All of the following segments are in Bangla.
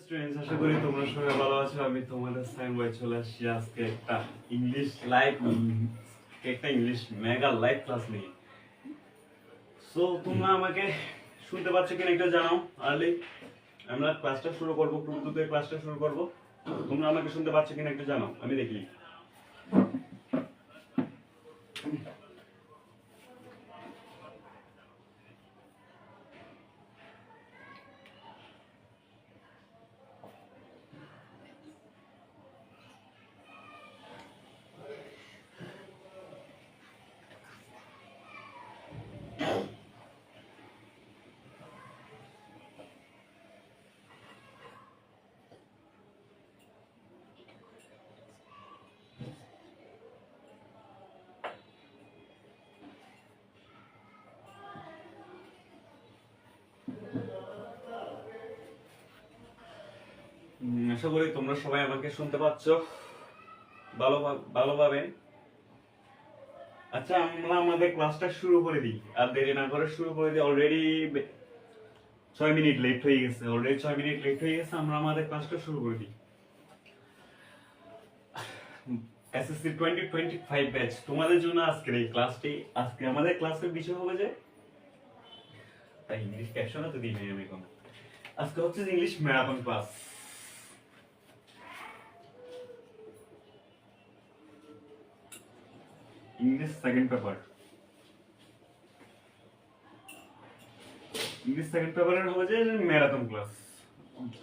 স্টুডেন্টস, আশা করি তোমরা সবাই ভালো আছো। আমি তোমাদের সাইন বয় চলে আসছি আজকে একটা ইংলিশ মেগা লাইভ ক্লাস নিয়ে। সো তোমরা আমাকে শুনতে পাচ্ছ কিনা একটু জানাও। আর্লি আমরা ক্লাসটা শুরু করবো, টুকটুকে ক্লাসটা শুরু করবো। তোমরা আমাকে শুনতে পাচ্ছ কিনা একটু জানাও, আমি দেখি। আশা করি তোমরা সবাই আমাকে শুনতে পাচ্ছ ভালোভাবে। আচ্ছা, আমরা আমাদের ক্লাসটা শুরু করে দিই, আর দেরি না করে শুরু করে দিই। অলরেডি 6 মিনিট লেট হয়ে গেছে, আমরা আমাদের ক্লাসটা শুরু করে দিই। এসএসসি 2025 ব্যাচ তোমাদের জন্য আজকের এই ক্লাসটি। আজকে আমাদের ক্লাসের বিষয় হবে যে ইংলিশ ক্যাপশনে তো দিই নাই আমি কোনো। আজকে হচ্ছে English marathon class. English second পেপারের হবে যে ম্যারাথন ক্লাস।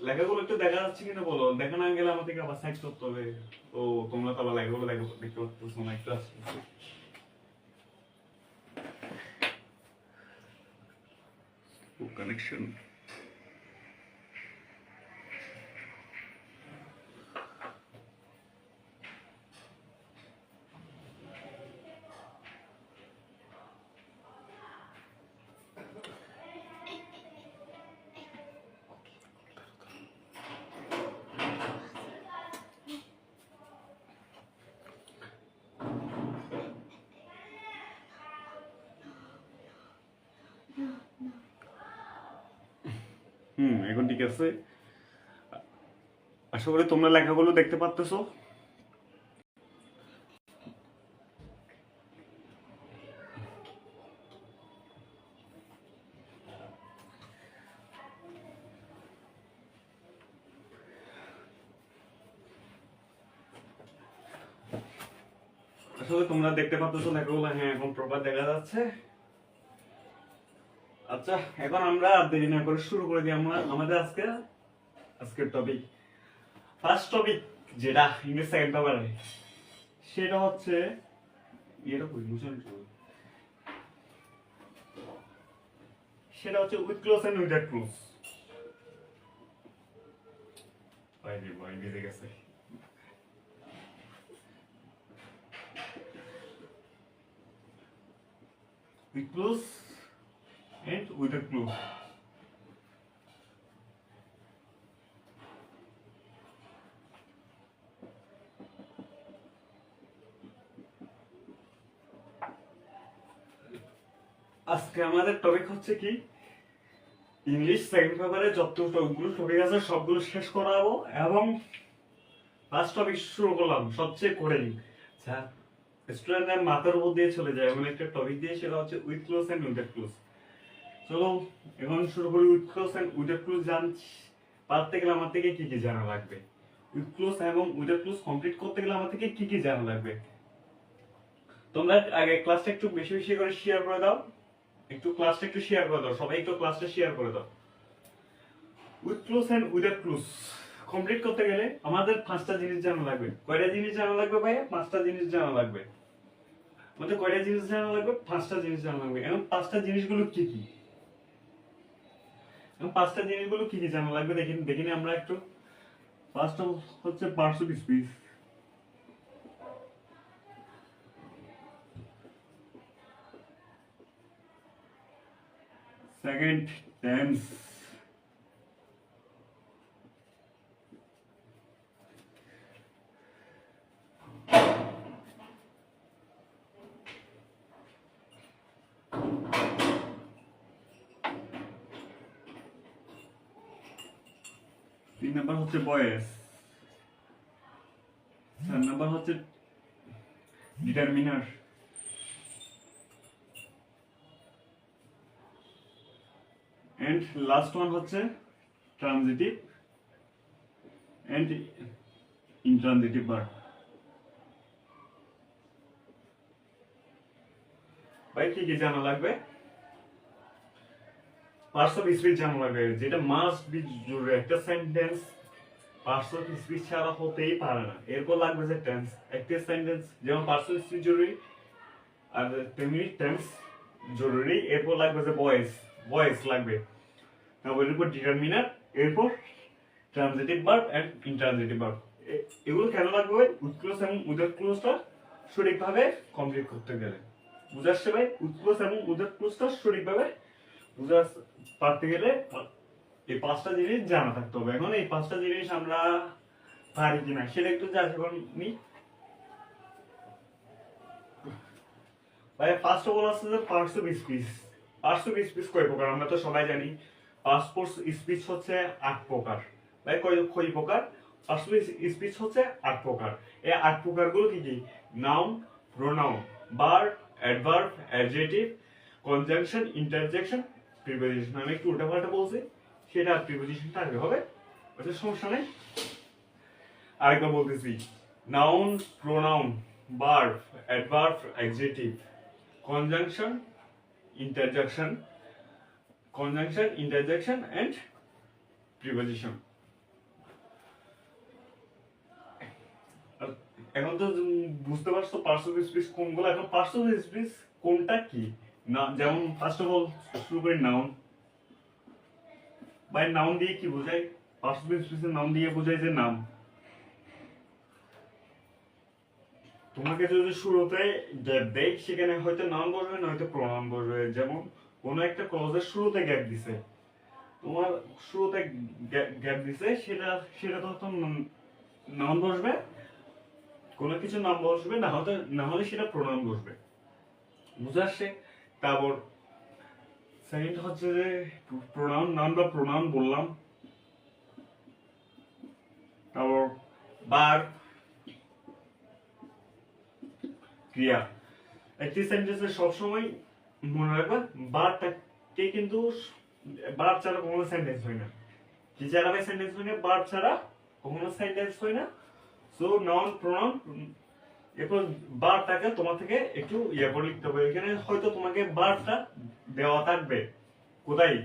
লেখাগুলো একটু দেখা যাচ্ছে কিনা বলো, দেখা না গেলে আমাদেরকে আবার সাইড করতে হবে। তো তোমরা তো আবার লেখাগুলো দেখতে পাচ্ছ না, একটু আসছে কানেকশন। এখন ঠিক আছে। আশা করি তোমরা লেখাগুলো দেখতে পাচ্তেছো। আসলে তোমরা দেখতে পাচ্তেছো লেখাগুলো? হ্যাঁ, এখন প্রপার দেখা যাচ্ছে। আচ্ছা, এখন আমরা দেরি না করে শুরু করে দিই আমরা আমাদের আজকের টপিক। ফার্স্ট টপিক যেটা ইংলিশ সেকেন্ড পেপারে, সেটা হচ্ছে with clause and without clause. বেজে গেছে। With clause and without clause. আজকে আমাদের টপিক হচ্ছে কি, ইংলিশ সেকেন্ড পেপারে যতগুলো টপিক আছে সবগুলো শেষ করাবো। এবং ফার্স্ট টপিক শুরু করলাম সবচেয়ে কঠিন, স্টুডেন্টদের মাথার উপর দিয়ে চলে যায় এমন একটা টপিক দিয়ে, সেটা হচ্ছে with clause and without clause. চলো এখন শুরু করি। With clause and without clause পারতে গেলে আমার থেকে কি কি জানা লাগবে, উইথ ক্লোজ এবং উইদাউট ক্লোজ কমপ্লিট করতে গেলে আমার থেকে কি কি জানা লাগবে। তোমরা আগে ক্লাসটা একটু বেশি বেশি করে শেয়ার করে দাও, সবাই একটু ক্লাসটা শেয়ার করে দাও। With clause and without clause complete করতে গেলে আমাদের 5টা জিনিস জানা লাগবে। কয়টা জিনিস জানা লাগবে ভাইয়া? 5টা জিনিস জানা লাগবে। আমাদের কয়টা জিনিস জানা লাগবে? 5টা জিনিস জানা লাগবে। এখন 5টা জিনিসগুলো কি কি? জানা লাগবে দেখিনি আমরা একটু। ফার্স্ট হচ্ছে parts of speech, second tense, 3 number হচ্ছে বয়েস, 4 নাম্বার হচ্ছে ডিটারমিনার, এন্ড লাস্ট ওয়ান হচ্ছে ট্রানজিটিভ এন্ড ইনট্রানজিটিভ ভার্ব। ভাই কি কি জানা লাগবে? পার্টস অফ স্পিচ জানা লাগবে, যেটা মাস্ট বি জরুরি। একটা সেন্টেন্স পার্টস অফ স্পিচ ছাড়া হতেই পারে না। এরপর লাগবে যে টেন্স। একটা সেন্টেন্স যেমন পার্টস অফ স্পিচ জরুরি আর তেমনি টেন্স জরুরি। এরপর লাগবে যে ভয়েস লাগবে, তারপর এরপর ডিটারমিনার, এরপর transitive verb and intransitive verb. এগুলো কেন লাগবে? উইথ ক্লোজ এবং উইদাউট ক্লোজটা সঠিকভাবে কমপ্লিট করতে গেলে। বুঝাচ্ছে ভাই? উইথ ক্লোজ এবং উইদাউট ক্লোজটা সঠিকভাবে বুঝা পারতে গেলে এই 5টা জিনিস জানা থাকতে হবে। এখন এই 5টা জিনিস আমরা পারি কিনা সেটা একটু যাচাই করে নিই। ভাই ফার্স্ট অফ অল আছে যে parts of speech. Parts of speech কয় প্রকার আমরা তো সবাই জানি। পার্টস অফ স্পিচ হচ্ছে 8 প্রকার। ভাই কয় প্রকার? পার্টস অফ স্পিচ হচ্ছে 8 প্রকার। এই 8 প্রকারগুলো কি কি? Noun, pronoun, verb, adverb, adjective, conjunction, interjection, preposition. আমি একটু উল্টাপাল্টা বলছি, সেটা প্রিপোজিশনটা আগে হবে, ওটা সমস্যা নেই। আরেকবার বলতেছি, noun, pronoun, verb, adverb, adjective, conjunction, interjection and preposition। এখন তো বুঝতে পারছো পার্টস অফ স্পিচ কোনগুলো। এখন পার্টস অফ স্পিচ কোনটা কি না, যেমন ফার্স্ট অফ অল শুরু করি নাউন। বাই নাউন দিয়ে কি বোঝায়? পার্টস অফ স্পিচের নাউন দিয়ে বোঝায় যে নাম। তোমাকে যদি শুরুতে গ্যাপ দেয়, সেখানে হয়তো নাউন বসবে না হয়তো প্রোনাউন বসবে। যেমন কোনো একটা ক্লজের শুরুতে গ্যাপ দিছে, তোমার শুরুতে গ্যাপ দিছে, সেটা তখন নাউন বসবে, কোনো কিছু নাম বসবে, না হলে সেটা প্রোনাউন বসবে। বুঝে আসছে? তারপর সেকেন্ড হচ্ছে যে প্রোনাউন, নাউন বা প্রোনাউন বললাম। তারপর ভার্ব, ক্রিয়া। একটি সেন্টেন্সে সবসময় মনে রাখবা ভার্বটাকে কিন্তু ভার্ব ছাড়া কখনো সেন্টেন্স হয় না। কি ছাড়া ভাই সেন্টেন্স হয় না? ভার্ব ছাড়া কখনো সেন্টেন্স হয় না। সো নাউন, প্রোনাউন, এরপর ভার্বটাকে তোমার থেকে একটু করে লিখতে হবে। এখানে হয়তো তোমাকে ভার্বটা দেওয়া থাকবে কোথায়?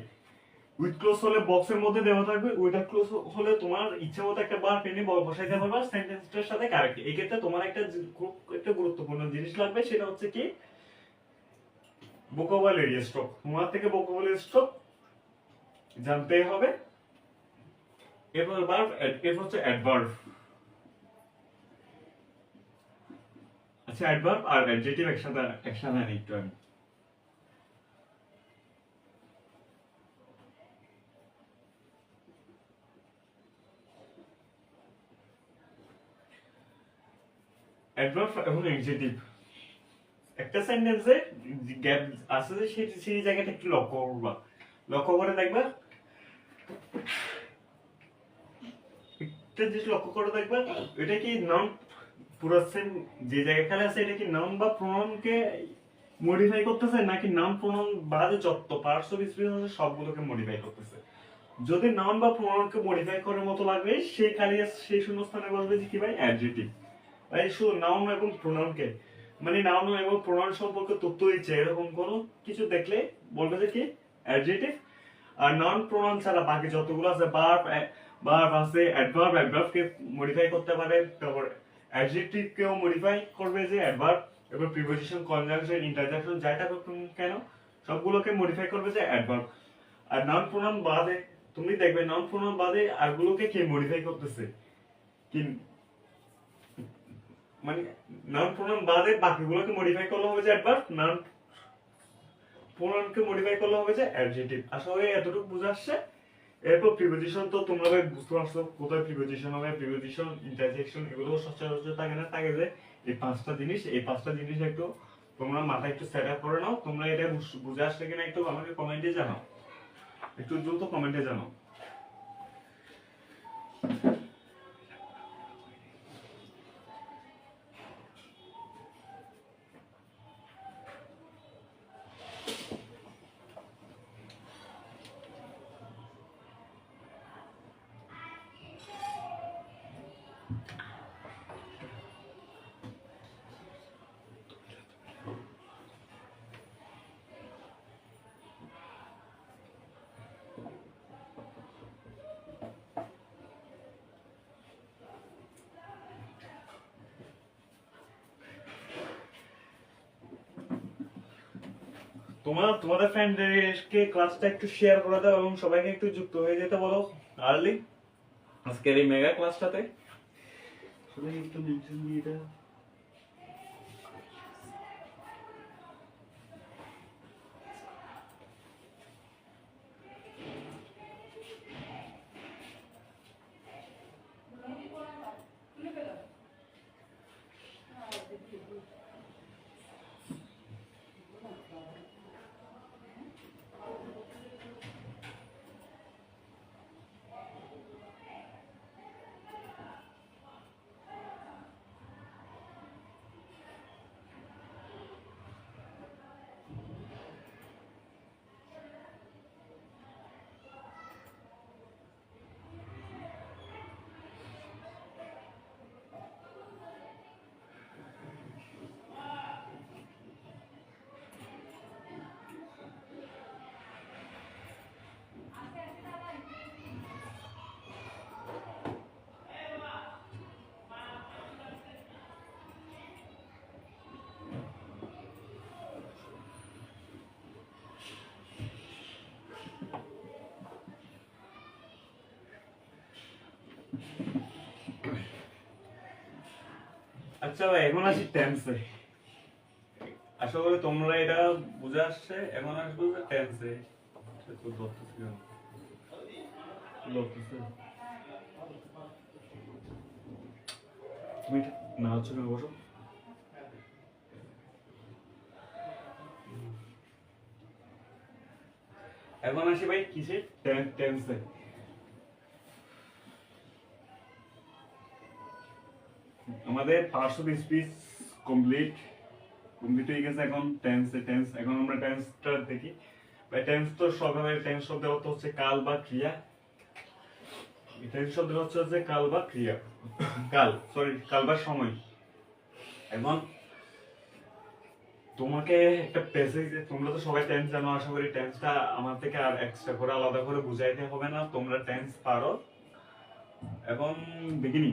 উইথ ক্লোজ হলে বক্সের মধ্যে দেওয়া থাকবে, উইদাউট ক্লোজ হলে তোমার ইচ্ছা মতো একটা ভার্ব এনে বসাইতে পারবা সেন্টেন্সটার সাথে কারেক্ট। এই ক্ষেত্রে তোমার একটা গুরুত্বপূর্ণ জিনিস লাগবে, সেটা হচ্ছে কি ভোকাবুলারি স্টক। তোমার থেকে ভোকাবুলারি স্টক জানতে হবে। এরপর ভার্ব, এরপর হচ্ছে অ্যাডভার্ব। আচ্ছা, অ্যাডভার্ব আর অ্যাডজেক্টিভ একসাথে আনি একটু আমি। অ্যাডভার্ব এবং অ্যাডজেক্টিভ, একটা সেন্টেন্সে গ্যাপ আছে যে সেই জায়গাটা একটু লক্ষ্য করবা। লক্ষ্য করে দেখবা, একটা জিনিস লক্ষ্য করে দেখবা, এটা কি নাউন পুরো যে জায়গায় খালি আছে, এটা কি নাউন বা প্রোনাউনকে মডিফাই করতেছে, নাকি নাউন প্রোনাউন বাদে যত পার্টস অফ স্পিচ আছে সবগুলোকে মডিফাই করতেছে? যদি নাউন বা প্রোনাউনকে মডিফাই করার মতো লাগবে, সেই শূন্যস্থানে বসবে যে কি ভাই? অ্যাডজেক্টিভ। ভাই শুধু নাউন এবং প্রোনাউনকে, মানে নাউন এবং প্রোনাউন সম্পর্কে তথ্য দিচ্ছে এরকম কোনো কিছু দেখলে বলবে যে কি? অ্যাডজেক্টিভ। আর নাউন প্রোনাউন ছাড়া বাকি যতগুলো আছে, ভার্ব আছে, অ্যাডভার্বকে মডিফাই করতে পারে, তারপর অ্যাডজেক্টিভকেও মডিফাই করবে যে অ্যাডভার্ব, এবার প্রিপোজিশন, কনজাংশন, ইন্টারজেকশন যাইটা কেন সবগুলোকে মডিফাই করবে যে অ্যাডভার্ব। আর নাউন প্রোনাউন বাদে তুমি দেখবে নাউন প্রোনাউন বাদে আরগুলোকে কে মডিফাই করতেছে? কি মানে নাউন প্রোনাউন বাদে বাকিগুলোকে মডিফাই করলে হবে যে অ্যাডভার্ব, নাউন প্রোনাউনকে মডিফাই করলে হবে যে অ্যাডজেক্টিভ। আসলে এতটুকু বুঝা আসছে। এরপর প্রিপোজিশন তো তোমরা বুঝতে পারছো কোথায় প্রিপোজিশন হবে। প্রিপোজিশন, ইন্টারজেকশন এগুলো সচরাচর থাকে না, থাকে যে এই 5টা জিনিস। এই 5টা জিনিস একটু তোমরা মাথায় একটু সেট আপ করে নাও। তোমরা এটা বুঝে আসছে কিনা একটু আমাকে কমেন্টে জানাও, একটু দ্রুত কমেন্টে জানাও। তোমাদের ফ্রেন্ডদেরকে ক্লাসটা একটু শেয়ার করে দাও এবং সবাইকে একটু যুক্ত হয়ে যেতে বলো আর্লি আজকের এই মেগা ক্লাসটাতে সবাই একটু মেনশন দিয়ে দাও। আচ্ছা ভাই, এখন আসি টেন্সে। আশা করি তোমরা এটা বুঝে আসছে। এখন আসবো টেন্সে। তুমি না হচ্ছে না, বসো। এখন আসি ভাই কিসে, টেন্সে। আমাদের পার্টস অফ স্পিচ কমপ্লিট হয়ে গেছে। এখন টেন্স এখন আমরা টেন্সটা দেখি। ভাই টেন্স তো সবাই, টেন্স শব্দের অর্থ হচ্ছে কাল বা ক্রিয়া। টেন্স শব্দের অর্থ হচ্ছে কাল বা ক্রিয়া, কাল বা সময়। এখন তোমাকে একটা প্যাসেজ, তোমরা তো সবাই টেন্স জানো, আশা করি টেন্সটা আমার থেকে আর এক্সট্রা করে আলাদা করে বুঝাইতে হবে না, তোমরা টেন্স পারো। এখন দেখিনি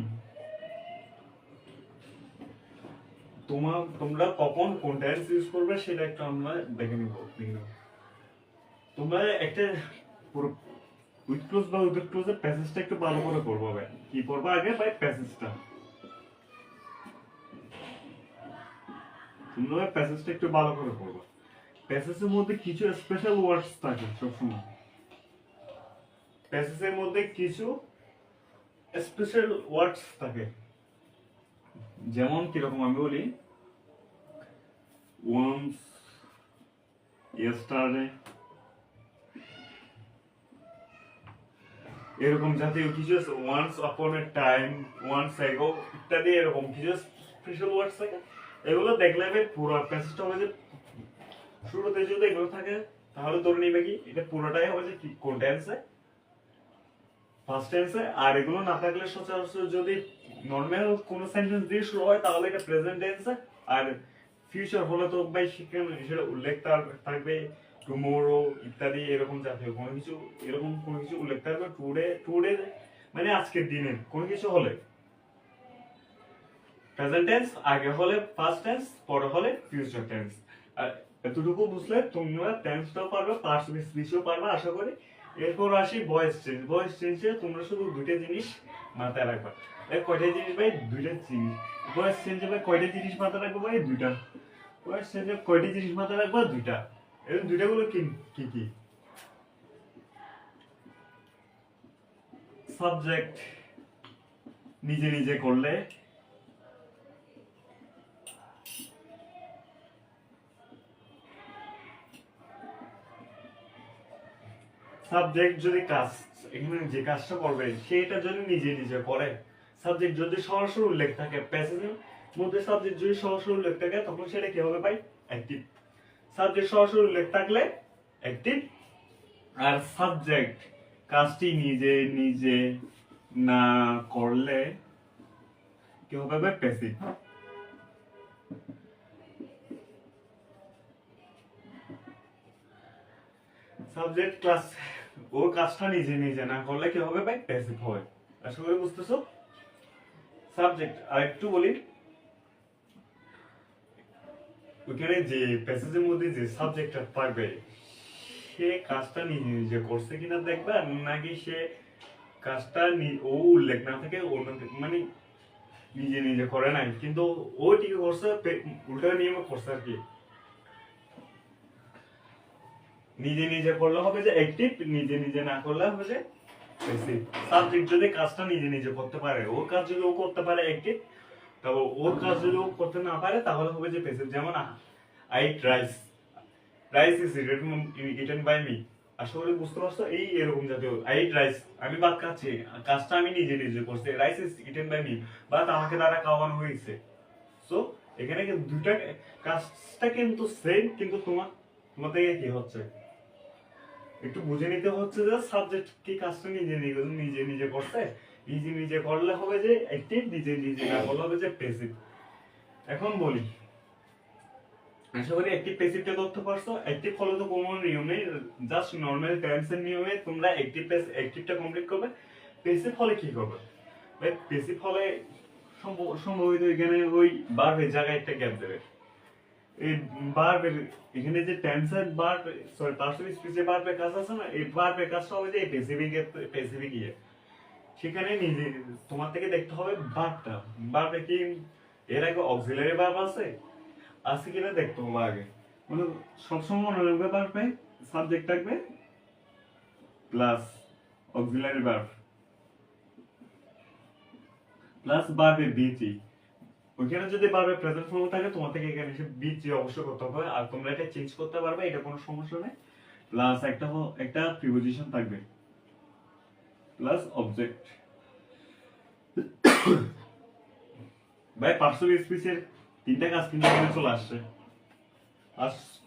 তোমরা কখন কোন টেন্স ইউজ করবে সেটা একটু আমরা দেখে নিব। তোমরা একটা উইথ ক্লোজ বা উইথ ক্লোজের প্যাসেজটা একটু ভালো করে পড়বে। কি পড়বা আগে ভাই? প্যাসেজটা। তোমরা প্যাসেজটা একটু ভালো করে পড়বা। প্যাসেজের মধ্যে কিছু স্পেশাল ওয়ার্ডস থাকে সবসময়। প্যাসেজের মধ্যে কিছু স্পেশাল ওয়ার্ডস থাকে। যেমন কিরকম আমি বলি, once, yesterday, এরকম জাতীয় কিছু once upon a time, once ago ইত্যাদি এরকম কিছু স্পেশাল ওয়ার্ডস থাকে। এগুলো দেখলে পুরো প্যাসেজটা হবে যে শুরুতে যদি এগুলো থাকে তাহলে ধরে নিবে কি এটা পুরোটাই হবে যে কোন টেন্সে, ফার্স্ট টেন্সে। আর এগুলো না থাকলে সচরাচর যদি নরমাল কোনো সেন্টেন্স দিয়ে শুরু হয় তাহলে এটা প্রেজেন্ট টেন্সে। আর ফিউচার হলে তো ভাই সেটা উল্লেখ থাকবে টুমোরো ইত্যাদি এরকম জাতীয় কোনো কিছু, এরকম কোনো কিছু উল্লেখ থাকবে। টুডে মানে আজকের দিনের কোনো কিছু হলে প্রেজেন্ট টেন্স, আগে হলে ফার্স্ট টেন্স, পরে হলে ফিউচার টেন্স। আর এতটুকু বুঝলে তোমরা টেন্সটাও পারবে, পার্টস অফ স্পিচও পারবে আশা করি। এরপর আসি ভয়েস চেঞ্জ। ভয়েস চেঞ্জে তোমরা শুধু দুইটা জিনিস মাথায় রাখবা। কয়টা জিনিস ভাই? দুইটা জিনিস। ভয়েস চেঞ্জে ভাই কয়টা জিনিস মাথায় রাখবো ভাই? দুইটা। ভয়েস চেঞ্জে কয়টা জিনিস মাথায় রাখবা? দুইটা। এই দুইটা গুলো কি কি? সাবজেক্ট নিজে নিজে করলে, সাবজেক্ট যদি কাজ, এখানে যে কাজটা করবে সেটা যদি নিজে নিজে করে, সাবজেক্ট যদি সরাসরি উল্লেখ থাকে প্যাসেজের মধ্যে, সাবজেক্ট যদি সরাসরি উল্লেখ থাকে তখন সেটা কি হবে ভাই? অ্যাক্টিভ। সাবজেক্ট সরাসরি উল্লেখ থাকলে অ্যাক্টিভ। আর সাবজেক্ট কাজটি নিজে নিজে না করলে কি হবে ভাই? প্যাসিভ। সাবজেক্ট ক্লাস ওর কাজটা নিজে নিজে না করলে কি হবে ভাই? প্যাসিভ হবে। আশা করি বুঝতেছো। সাবজেক্ট আর একটু বলি, ওইখানে যে প্যাসেজের মধ্যে যে সাবজেক্টটা পারবে সে কাজটা নিজে নিজে করছে কিনা দেখবা, নাকি সে কাজটা ও উল্লেখ না থাকে অন্য মানে নিজে নিজে করে নাই, কিন্তু ও ঠিক করছে, উল্টা নিয়মে করছে আর কি। নিজে নিজে করলে হবে যে অ্যাক্টিভ, নিজে নিজে না করলে হবে যে প্যাসিভ। সাবজেক্ট যদি কাজটা নিজে নিজে করতে পারে, ওর কাজ যদি ও করতে পারে অ্যাক্টিভ, তারপর ওর কাজ যদি ও করতে না পারে তাহলে হবে যে প্যাসিভ। যেমন I eat rice, rice is eaten by me. আশা করি বুঝতে পারছো, এই এরকম জাতীয় আই ইট রাইস, আমি ভাত খাচ্ছি, কাজটা আমি নিজে নিজে করছি। Rice is eaten by me, ভাত আমাকে দ্বারা খাওয়ানো হয়েছে। সো এখানে কিন্তু দুইটা কাজটা কিন্তু সেম, কিন্তু তোমার থেকে কি হচ্ছে একটু বুঝে নিতে হচ্ছে যে সাবজেক্ট কি কাজটা নিজে নিজে নিজে করছে। নিজে নিজে করলে হবে যে অ্যাক্টিভ, নিজে নিজে না করলে হবে যে প্যাসিভ। এখন বলি, আশা করি অ্যাক্টিভ প্যাসিভটা ধরতে পারছো। অ্যাক্টিভ হলে তো কোনো নিয়ম নেই, জাস্ট নরমাল টার্মস এর নিয়মে তোমরা অ্যাক্টিভটা কমপ্লিট করবে। প্যাসিভ হলে কি করবে ভাই? প্যাসিভ হলে সম্ভবত এখানে ওই ভার্বের জায়গায় একটা গ্যাপ দেবে। এই ভার্বের এখানে যে টেন্সের ভার্ব, সরি পার্সোনাল স্পিচে ভার্বের কাজ আছে না, এই ভার্বের কাজটা হবে যে স্পেসিফিক ইয়ে। সেখানে নিজে তোমার থেকে দেখতে হবে ভার্বটা, ভার্বে কি এর আগে অক্সিলারি ভার্ব আছে কিনা দেখতে হবে আগে। মানে সবসময় মনে রাখবে ভার্বে সাবজেক্ট থাকবে প্লাস অক্সিলারি ভার্ব প্লাস ভার্বে বিটি। ওইখানে যদি ভার্বে প্রেজেন্ট ফর্ম থাকে, তোমার থেকে এখানে এসে বিটি অবশ্যই করতে হবে। আর তোমরা এটা চেঞ্জ করতে পারবে, এটা কোনো সমস্যা নেই। প্লাস একটা প্রিপোজিশন থাকবে প্লাস অবজেক্ট। ভাই পার্সোনাল স্পিচের তিনটা কাজ কিন্তু এখানে চলে আসছে।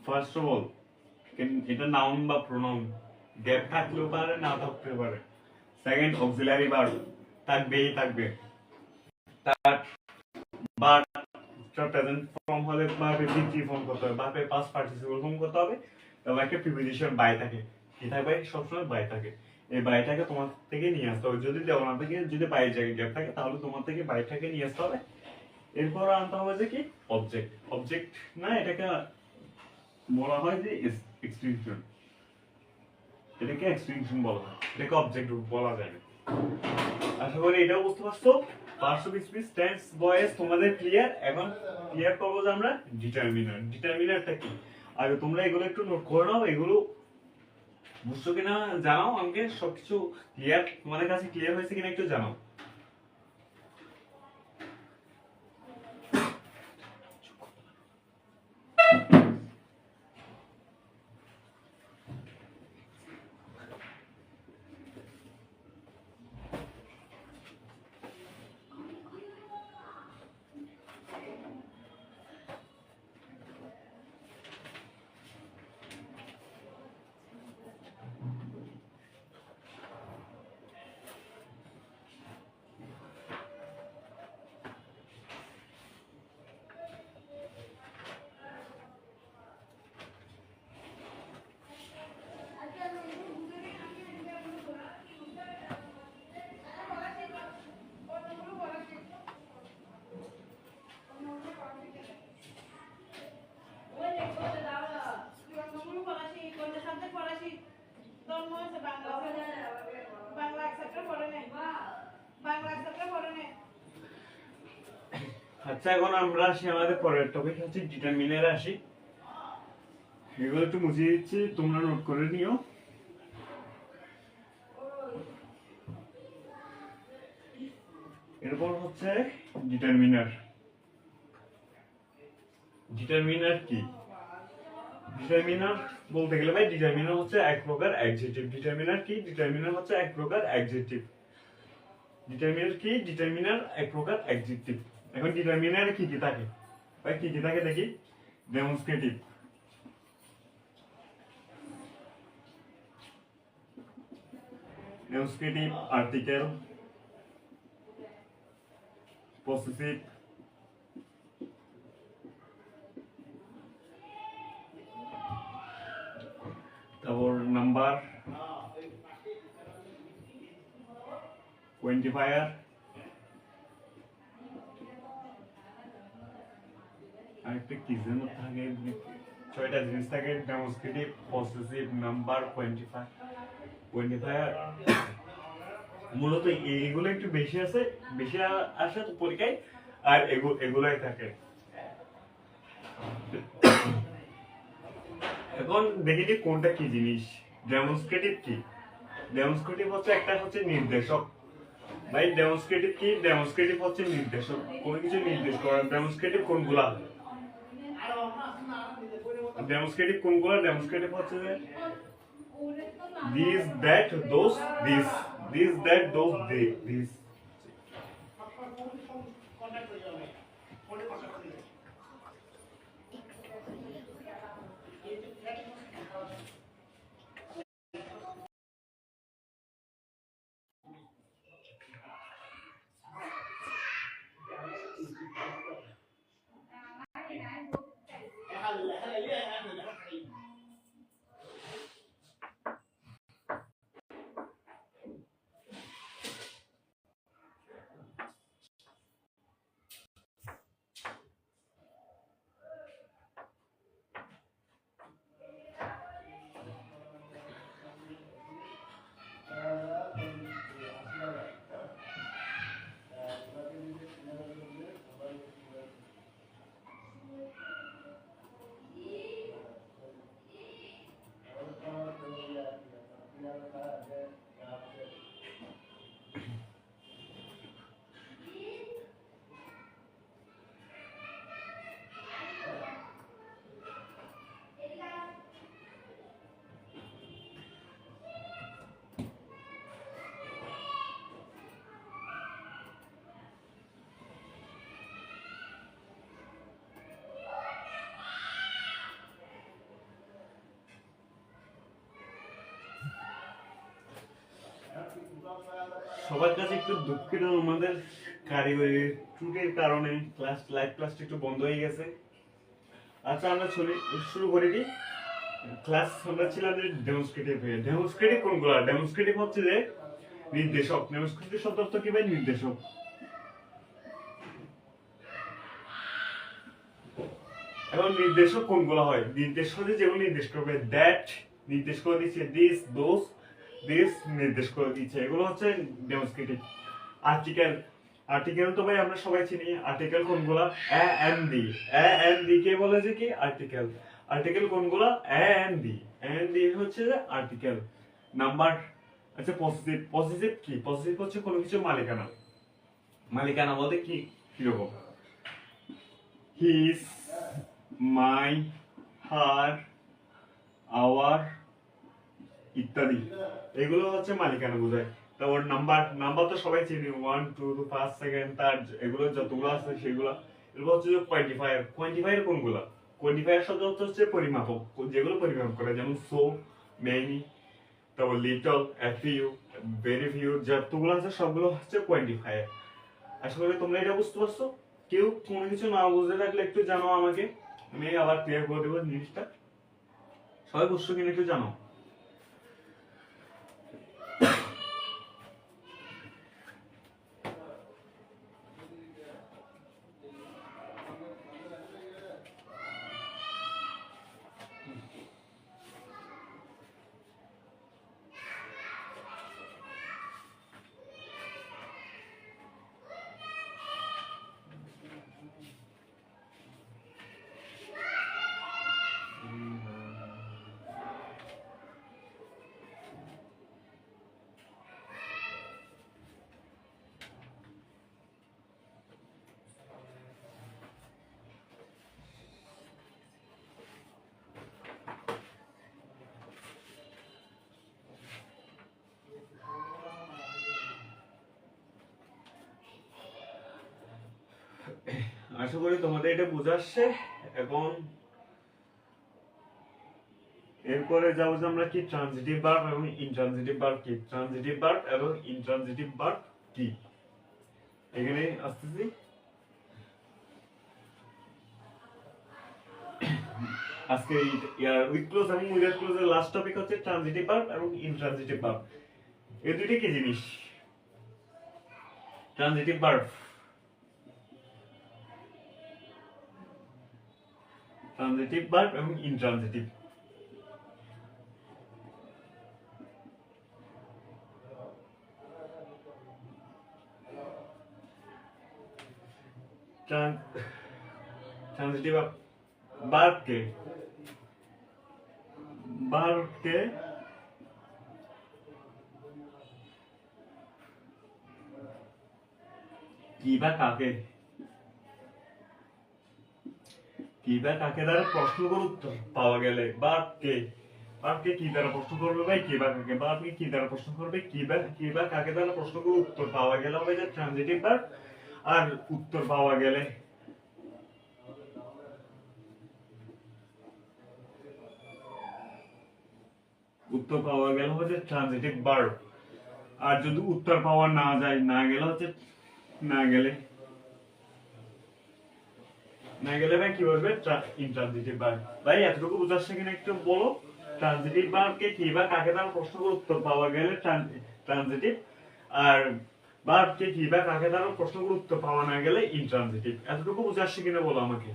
ফার্স্ট অফ অল এটা নাউন বা প্রোনাউন, গ্যাপ থাকলেও পারে না থাকতেও পারে। সেকেন্ড অক্সিলারি ভার্ব থাকবে। তার ভার্বটা প্রেজেন্ট ফর্ম হলে ভার্বে বিটি ফর্ম করতে হবে, ভার্বে পাস্ট পার্টিসিপল ফর্ম করতে হবে। এবং একটা প্রিপোজিশন বাই থাকে, কি থাকবে সবসময় বাই থাকে। এই বাইটাকে তোমার থেকে নিয়ে আসতে হবে। যদি দেওয়া না থাকে, যদি বাইরের জায়গায় গ্যাপ থাকে, তাহলে তোমার থেকে বাইটাকে নিয়ে আসতে হবে। এরপর আনতে হবে যে কি অবজেক্ট না, এটাকে বলা হয় যে এক্সটেনশন। এটাকে এক্সটেনশন বলা হয়, এটাকে অবজেক্ট বলা যায় না। আশা করি এটাও বুঝতে পারছো। Parts of speech, tense, voice তোমাদের ক্লিয়ার। এখন ক্লিয়ার করবো যে আমরা ডিটারমিনারটা কি। আগে তোমরা এগুলো একটু নোট করে নাও, এগুলো বুঝছো কিনা জানাও আমাকে। সবকিছু ক্লিয়ার তোমাদের কাছে ক্লিয়ার হয়েছে কিনা একটু জানাও। আচ্ছা, এখন আমরা আসি আমাদের পরের টপিক হচ্ছে ডিটারমিনারে আসি। এগুলো একটু মুছে দিচ্ছি, তোমরা নোট করে নিও। এরপর হচ্ছে ডিটারমিনার কি? ডিটারমিনার বলতে গেলে ভাই, ডিটারমিনার হচ্ছে এক প্রকার অ্যাডজেক্টিভ। ডিটারমিনার কি? ডিটারমিনার হচ্ছে এক প্রকার অ্যাডজেক্টিভ। এক প্রকার অ্যাডজেক্টিভ। এখন ডিটারমিনারে কি কি থাকে ভাই? কি কি থাকে দেখি। ডেমনস্ট্রেটিভ, আর্টিকেল, পসেসিভ, তারপর নাম্বার, কোয়েন্টিফায়ার, আরেকটা কি যেন থাকে, 6টা জিনিস থাকে, ডেমনস্ট্রেটিভ, পসেসিভ, নাম্বার, কোয়ান্টিফায়ার। মূলত এইগুলো একটু বেশি আসে তো পরীক্ষায়, আর এগুলাই থাকে। এখন দেখি যে কোনটা কি জিনিস। ডেমনস্ট্রেটিভ কি? ডেমনস্ট্রেটিভ হচ্ছে একটা হচ্ছে নির্দেশক। ভাই ডেমনস্ট্রেটিভ কি? ডেমনস্ট্রেটিভ হচ্ছে নির্দেশক, কোনো কিছু নির্দেশ করা। ডেমনস্ট্রেটিভ কোনগুলা? ডেমনস্ট্রেটিভ হচ্ছে যে this that those, this that those this. সবার কাছে একটু দুঃখিত, আমাদের কারিগরি ত্রুটির কারণে লাইভ ক্লাসটা একটু বন্ধ হয়ে গেছে। আচ্ছা আমরা শুরু করে দিই ক্লাস। আমরা ছিলাম ডেমনস্ট্রেটিভ। ডেমনস্ট্রেটিভ কোনগুলো? ডেমনস্ট্রেটিভ হচ্ছে যে নির্দেশক। ডেমনস্ট্রেটিভ শব্দ অর্থ কি ভাই? নির্দেশক। এখন নির্দেশক কোনগুলো হয়? নির্দেশক যেগুলো নির্দেশ করবে, দ্যাট নির্দেশ করে দিচ্ছে, দিস দোস দিস নির্দেশ করে দিচ্ছে, এগুলো হচ্ছে ডেমনস্ট্রেটিভ। আর্টিকেল তো ভাই আমরা সবাই চিনি। আর্টিকেল কোনগুলা? এ এন্ড দি কে বলে যে কি? আর্টিকেল। আর্টিকেল কোনগুলা? এ এন্ড দি হচ্ছে যে আর্টিকেল। নাম্বার। আচ্ছা পজিটিভ কি? পজিটিভ হচ্ছে কোনো কিছু মালিকানা। মালিকানা বলতে কি কিরকম? হিজ, মাই, হার, আওয়ার ইত্যাদি, এগুলো হচ্ছে মালিকানা বোঝায়। তারপর নাম্বার তো সবাই চিনি, 1 2 5 সেকেন্ড, তার এগুলো যতগুলো আছে সেগুলো। এগুলো হচ্ছে যে কোয়ান্টিফায়ার কোনগুলা? কোয়ান্টিফায়ার শব্দ হচ্ছে পরিমাপক, যেগুলো পরিমাপ করে, যেমন সো, মেনি, তারপর লিটল, ফিউ, ভেরি ফিউ, যতগুলো আছে সবগুলো হচ্ছে কোয়ান্টিফায়ার। আশা করি তোমরা এটা বুঝতে পারছো। কেউ কোনো কিছু না বুঝতে থাকলে একটু জানো আমাকে, আমি আবার ক্লিয়ার করে দেবো জিনিসটা। সবাই বুঝছো কিনা একটু জানো। আশা করি তোমাদের এটা বুঝে আসছে। এখন এরপরে যাবো যে আমরা কি ট্রানজিটিভ ভার্ব এবং ইনট্রানজিটিভ ভার্ব কি। ট্রানজিটিভ ভার্ব এবং ইনট্রানজিটিভ ভার্ব কি, এখানে আসতেছি। আজকে উইথ ক্লোজ এবং উইদাউট ক্লোজের লাস্ট টপিক হচ্ছে ট্রানজিটিভ ভার্ব এবং ইনট্রানজিটিভ ভার্ব। এই দুইটা কি জিনিস? ট্রানজিটিভ ভার্ব ট্রানজিটিভ ভার্ব এবং ইনট্রানজিটিভ। ট্রানজিটিভ ভার্বকে কি বা কাকে দ্বারা প্রশ্ন করে উত্তর পাওয়া গেলে ভার্বকে কি দ্বারা প্রশ্ন করবে ভাই কি বা কাকে, ভার্বকে কি দ্বারা প্রশ্ন করবে কি বা কাকে দ্বারা প্রশ্ন করে উত্তর পাওয়া গেলে হবে যে ট্রানজিটিভ ভার্ব। আর উত্তর পাওয়া গেলে হচ্ছে ট্রানজিটিভ ভার্ব। আর যদি উত্তর পাওয়া না যায় না গেলে ভাই কি বলবে ইনট্রানজিটিভ ভার্ব। ভাই এতটুকু বুঝাচ্ছে কিনা একটু বলো। ট্রানজিটিভ ভার্বকে কি বা কাকে দ্বারা প্রশ্ন করে উত্তর পাওয়া গেলে ট্রানজিটিভ, আর ভার্বকে কি বা কাকে দ্বারা প্রশ্ন করে উত্তর পাওয়া না গেলে ইনট্রানজিটিভ। এতটুকু বুঝাচ্ছে কিনা বলো আমাকে।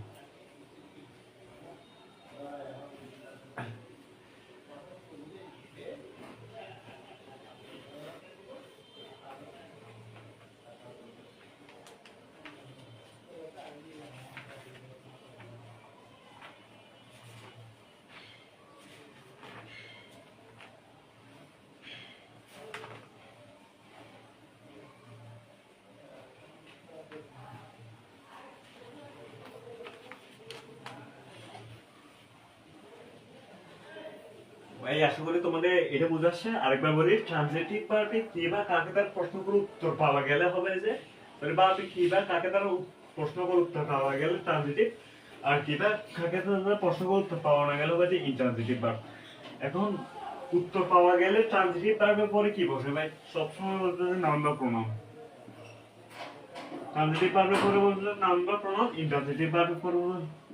এই আশা করি তোমাদের এটা বুঝাচ্ছে। আরেকবার বলি, ট্রানজিটিভ ভার্বে কি বা কাকে দ্বারা প্রশ্ন করে উত্তর পাওয়া গেলে হবে যে, মানে ভার্বে কি বা কাকে দ্বারা প্রশ্ন করে উত্তর পাওয়া গেলে ট্রানজিটিভ, আর কি বা কাকে দ্বারা প্রশ্ন করে উত্তর পাওয়া না গেলে হবে যে ইনট্রানজিটিভ ভার্ব। এখন উত্তর পাওয়া গেলে ট্রানজিটিভ ভার্বের পরে কি বসে ভাই? সবসময় বলতে যে নাউন বা প্রোনাউন। ট্রানজিটিভ ভার্বের পরে বলতে নাউন বা প্রোনাউন, ইনট্রানজিটিভ ভার্বের পরে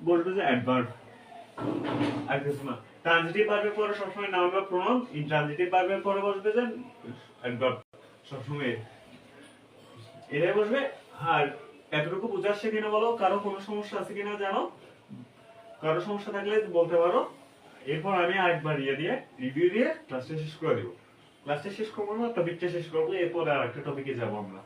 বলতে যে অ্যাডভার্ব। আর কিছু না। ট্রানজিটিভ ভার্বের পরে সবসময় নাউন বা প্রোনাউন, ইনট্রানজিটিভ ভার্বের পরে বসবে যে অ্যাডভার্ব। সবসময় এটাই বসবে। আর এতটুকু বুঝাচ্ছে কিনা বলো, কারো কোনো সমস্যা আছে কিনা জানো? কারো সমস্যা থাকলে বলতে পারো। এরপর আমি আরেকবার রিভিউ দিয়ে ক্লাসটা শেষ করে দেবো। ক্লাসটা শেষ করবো না, টপিকটা শেষ করবো, এরপরে আরেকটা টপিকে যাবো আমরা।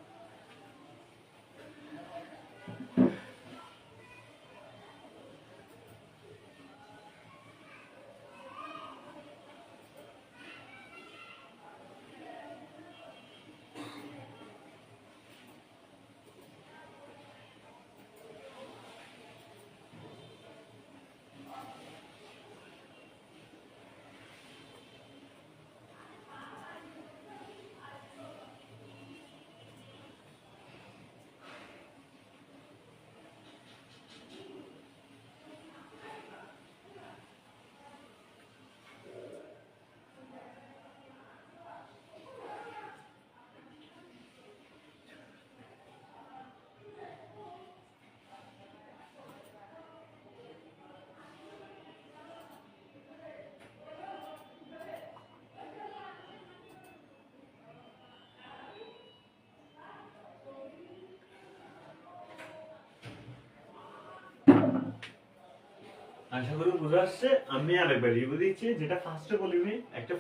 আশা করি বুঝে আসছে। আমি আরেকবার রিভিউ দিচ্ছি, যেটা ফার্স্টে বলিনি, একটা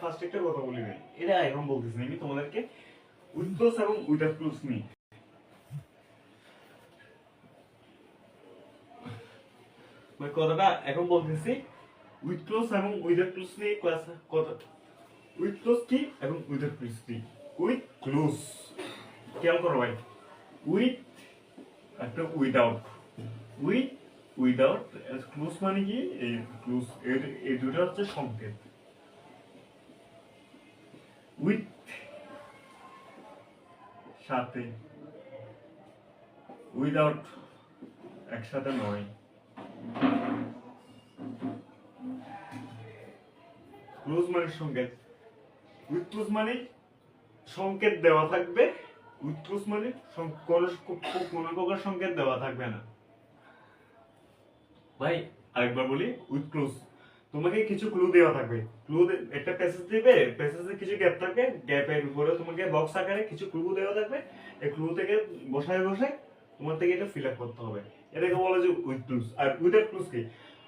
কথা বলিনি, এটা এখন বলতেছি আমি তোমাদেরকে উইথ ক্লোজ এবং উইদাউট ক্লোজ নিয়ে। কথাটা এখন বলতেছি উইথ ক্লোজ এবং উইদাউট ক্লোজ নিয়ে ক্লাস কথা। উইথ ক্লোজ কি এবং উইদাউট ক্লোজ কি? উইথ ক্লোজ খেয়াল করো ভাই, উইথ একটা উইদাউট ক্লোজ মানে কি? এই ক্লোজ এই দুটো হচ্ছে সংকেত। উইথ সাথে, উইদাউট একসাথে নয়। ক্লোজ মানে সংকেত, উইথ ক্লোজ মানে সংকেত দেওয়া থাকবে, উইথ ক্লোজ মানে কোনো প্রকার সংকেত দেওয়া থাকবে না। ভাই আরেকবার বলি, উইথ ক্লোজ তোমাকে কিছু ক্লু দেওয়া থাকবে। ক্লু একটা প্যাসেজ দিবে, প্যাসেজে কিছু গ্যাপ থাকবে, গ্যাপের উপরে তোমাকে বক্স আকারে কিছু ক্লু দেওয়া থাকবে। এই ক্লু থেকে বসায় তোমার থেকে এটা ফিল আপ করতে হবে। এটাকে বলা যায় উইথ ক্লুজ। আর উইদাউট ক্লুজ কি?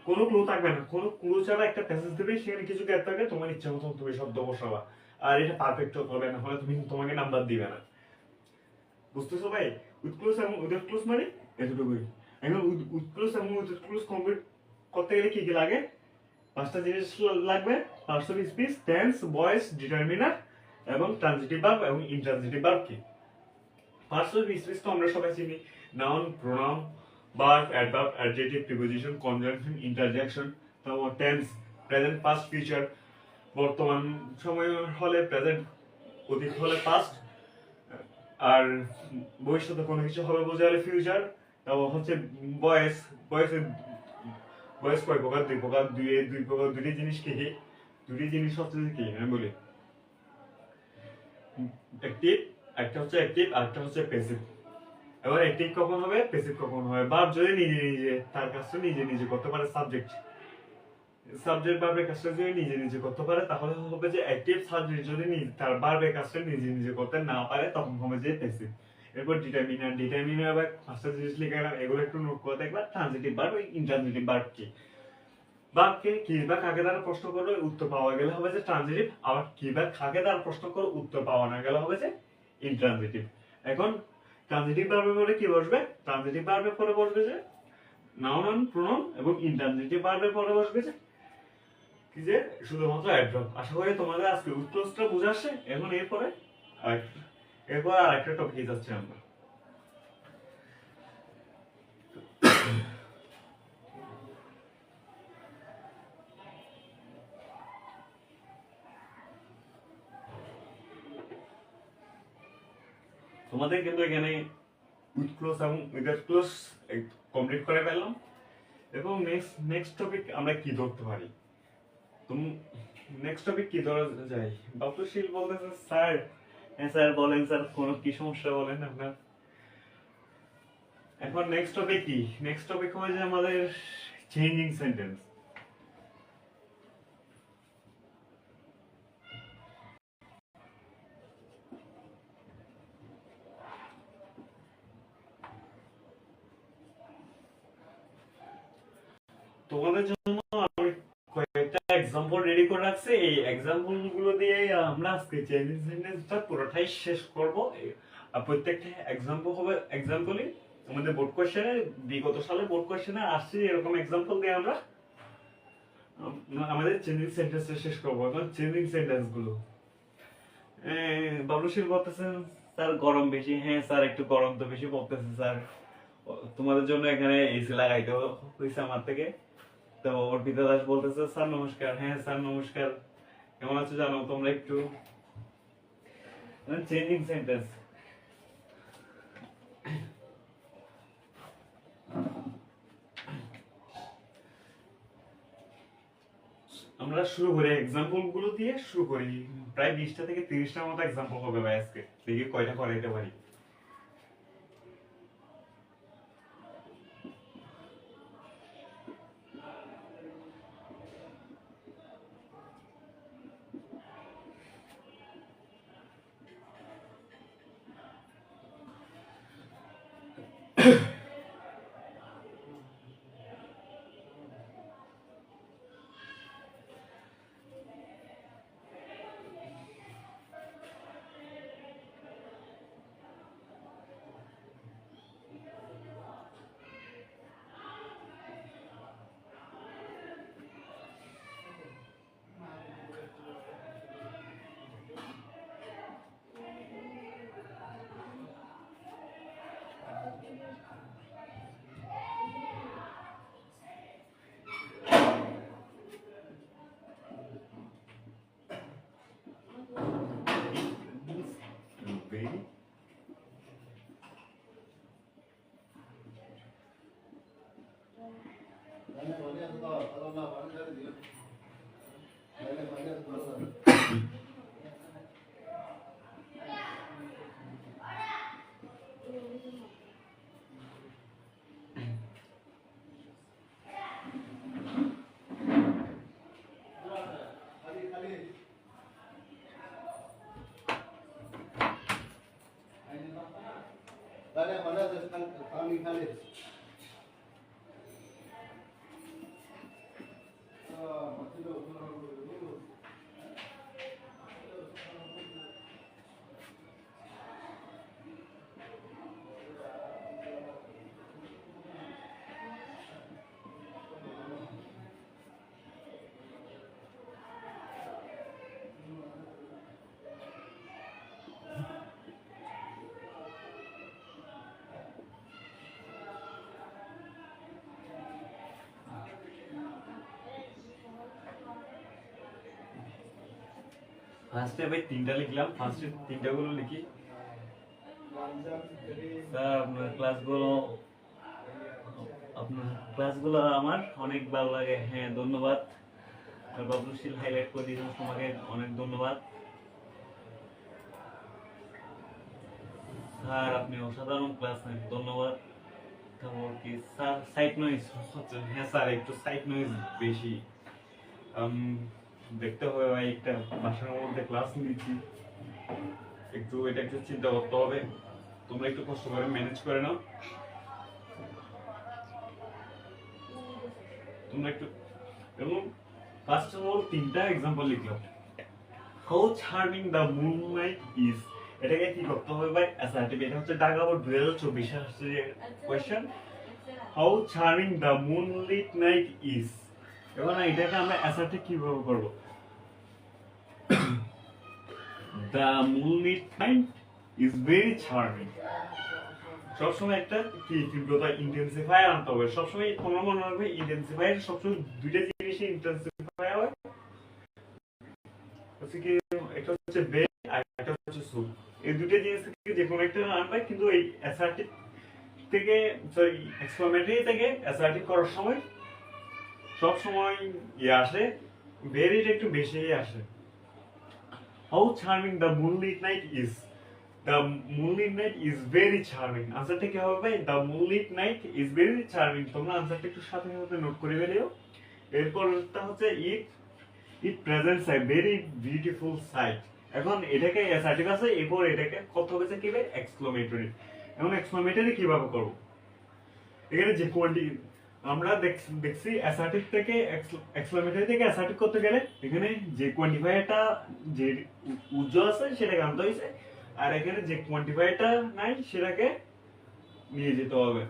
কোনো ক্লু থাকবে না, কোনো ক্লু ছাড়া একটা প্যাসেজ দেবে, সেখানে কিছু গ্যাপ থাকবে, তোমার ইচ্ছা মতো তুমি শব্দ বসাবা। আর এটা পারফেক্ট করবে না হলে তুমি তোমাকে নাম্বার দিবে না। বুঝতেছো ভাই? উইথ ক্লোজ এবং উইদাউট ক্লোজ মানে এতটুকুই। এখন উইথ ক্লোজ এবং উইদাউট ক্লোজ কমপ্লিট করতে গেলে কি কি লাগে? পাঁচটা জিনিস লাগবে: parts of speech, tense, voice, determiner এবং ট্রানজিটিভ ভার্ব এবং ইনট্রানজিটিভ ভার্ব। কি পার্টস অফ স্পিচ তো আমরা সবাই চিনি: noun, pronoun, verb, adverb, adjective, preposition, conjunction, interjection. তারপর টেন্স, প্রেজেন্ট, পাস্ট, ফিউচার। বর্তমান সময় হলে প্রেজেন্ট, অতীত হলে পাস্ট, আর ভবিষ্যতে কোনো কিছু হবে বোঝালে ফিউচার। তারপর হচ্ছে ভয়েস। ভয়েসের ভয়েস কয় প্রকার? দুই প্রকার। দুই প্রকার দুটি জিনিস কি কি? দুটি জিনিস হচ্ছে কি আমি বলি: অ্যাক্টিভ, একটা হচ্ছে অ্যাক্টিভ আর একটা হচ্ছে প্যাসিভ। এবার অ্যাক্টিভ কখন হবে, প্যাসিভ কখন হবে? ভার্ব যদি নিজে নিজে তার কাজটা নিজে নিজে করতে পারে, সাবজেক্ট ভার্বের কাজটা যদি নিজে নিজে করতে পারে তাহলে হবে যে অ্যাক্টিভ। সাবজেক্ট যদি তার ভার্বের কাজটা নিজে নিজে করতে না পারে তখন হবে যে প্যাসিভ। এরপর ডিটারমিনার আবার পাঁচটা জিনিস লিখে গেলাম, এগুলো একটু নোট করে দেখবা। ট্রানজিটিভ ভার্ব, ইনট্রানজিটিভ ভার্ব কি? ভার্বকে কি বা কাকে দ্বারা প্রশ্ন করলে উত্তর পাওয়া গেলে হবে যে ট্রানজিটিভ, আবার কি বা কাকে দ্বারা প্রশ্ন করে উত্তর পাওয়া না গেলে হবে যে ইনট্রানজিটিভ। এখন ট্রানজিটিভ ভার্বের পরে কি বসবে? ট্রানজিটিভ ভার্বের পরে বসবে যে নাউন, প্রোনাউন, এবং ইনট্রানজিটিভ ভার্বের পরে বসবে যে কি যে শুধুমাত্র অ্যাডভার্ব। আশা করি তোমাদের আজকে উৎকর্ষটা বুঝে আসছে। এখন এরপর আর একটা টপিকে যাচ্ছি আমরা। তোমাদের কিন্তু এখানে উইথ ক্লোজ এবং উইদাউট ক্লোজ কমপ্লিট করে ফেললাম। এবং নেক্সট টপিক আমরা কি ধরতে পারি? তুমি নেক্সট টপিক কি ধরা যায়? বাবুশীল বলতেছে স্যার। হ্যাঁ স্যার বলেন স্যার, কোনো কি সমস্যা বলেন আপনার। এখন নেক্সট টপিক কি? নেক্সট টপিক হবে যে আমাদের চেঞ্জিং সেন্টেন্স। তোমাদের জন্য আমি কয়েকটা एग्जांपल রেডি করে রাখছি। এই एग्जांपल গুলো দিয়ে আমরা আজকে চেঞ্জিং সেন্টেন্সটা পুরোটাই শেষ করব। আর প্রত্যেকটা एग्जांपल হবে एग्जांपलই আমাদের বোর্ড কোশ্চেনে, বিগত সালে বোর্ড কোশ্চেনে আসছে এরকম एग्जांपल দিয়ে আমরা আমাদের চেঞ্জিং সেন্টেন্সটা শেষ করব। এখন চেঞ্জিং সেন্টেন্স গুলো বাবলুশীল বলতেছেন স্যার গরম বেশি। হ্যাঁ স্যার একটু গরম তো বেশি পড়তেছে স্যার। তোমাদের জন্য এখানে এসি লাগাইতে হয়েছে আমার থেকে। তো অর্পিতা দাস বলতেছে স্যার নমস্কার। হ্যাঁ স্যার নমস্কার, কেমন আছো জানো তোমরা একটু। চেঞ্জিং সেন্টেন্স আমরা শুরু করি एग्जांपल গুলো দিয়ে শুরু করি। প্রায় 20টা থেকে 30টার মতো एग्जांपल হবে ভাই আজকে, দেখি কয়টা করাইতে পারি। ফার্স্টে ভাই 3টা লিখলাম, ফার্স্টে 3টাগুলো লিখি। স্যার আপনার ক্লাসগুলো আমার অনেক ভালো লাগে। হ্যাঁ ধন্যবাদ, বাবলুশীল হাইলাইট করে দিয়েছেন, তোমাকে অনেক ধন্যবাদ। স্যার আপনি অসাধারণ ক্লাস নেন, ধন্যবাদ। তারপর কি স্যার সাইট নয়েজ হচ্ছে? হ্যাঁ স্যার একটু সাইট নয়েজ বেশি। দেখতে হবে ভাই, একটা বাসার মধ্যে ক্লাস নিচ্ছি, এটা একটু চিন্তা করতে হবে। তোমরা একটু কষ্ট করে ম্যানেজ করে নাও। তোমরা একটু এবং ফার্স্ট অফ অল 3টা एग्जांपल লিখলাম। How charming the moonlight is, এটাকে কি করতে হবে ভাই? অ্যাসার্টিভ। এটা হচ্ছে ঢাকা বোর্ড 2024 এর আসছে question, how charming the moonlight night is. এখন এটাকে আমরা অ্যাসার্টিভ কিভাবে করব? The moonlight night is very charming. সবসময় একটা কি তীব্রতা ইন্টেন্সিফায়ার আনতে হবে। সবসময় তোমরা মনে রাখবে ইন্টেন্সিফায়ার সবসময় দুইটা জিনিসে ইন্টেন্সিফায়ার হয়, হচ্ছে কি একটা হচ্ছে বে আর একটা হচ্ছে সু। এই দুইটা জিনিস থেকে যে কোনো একটা আনবে, কিন্তু এই অ্যাসার্টিভ থেকে সরি এক্সক্লামেটরি থেকে অ্যাসার্টিভ করার সময় সব সময় আসে ভেরিটা একটু বেশি আসে। How charming the moonlight night is, the moonlight night is very charming. আনসারটা কি হবে ভাই? The moonlight night is very charming. তোমরা আনসারটা একটু সাথে সাথে নোট করে ফেলিও। এরপরটা হচ্ছে it presents a very beautiful sight. এখন এটাকে অ্যাসার্টিভ আছে, এরপর এটাকে কত হয়েছে কি ভাই? এক্সক্লামেটরি। এখন এক্সক্লামেটরি কিভাবে করব? এখানে যে কোয়ান্টি আমরা দেখছি অ্যাসার্টিভ থেকে এক্সক্লামেটরি থেকে অ্যাসার্টিভ করতে গেলে এখানে যে কোয়ান্টিফায়ারটা যে উজ্জ্বল আছে সেটাকে আনতে হয়েছে, আর এখানে যে কোয়ান্টিফায়ারটা নাই সেটাকে নিয়ে যেতে হবে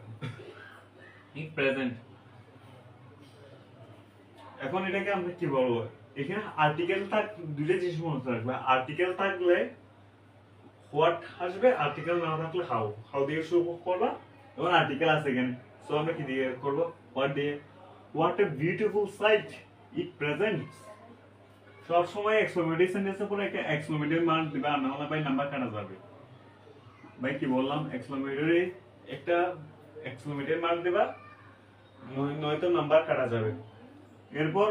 ইট প্রেজেন্ট। এখন এটাকে আমরা কি বলবো? এখানে আর্টিকেল দুইটা জিনিস মনে রাখবে। আর্টিকেল থাকলে হোয়াট আসবে, আর্টিকেল না থাকলে হাউ দিয়ে শুরু করবা। এবং আর্টিকেল আছে এখানে, সো আমরা কি দিয়ে করব? হোয়াট দিয়ে। What a beautiful sight it presents. সব সময় এক্সক্লেমেটরি সেন্টেন্সের পরে একটা এক্সক্লেমেটরি মার্ক দিবা, না হলে ভাই নাম্বার কাটা যাবে। ভাই কি বললাম? এক্সক্লেমেটরি একটা এক্সক্লেমেটরি মার্ক দিবা, নয়তো নাম্বার কাটা যাবে। এরপর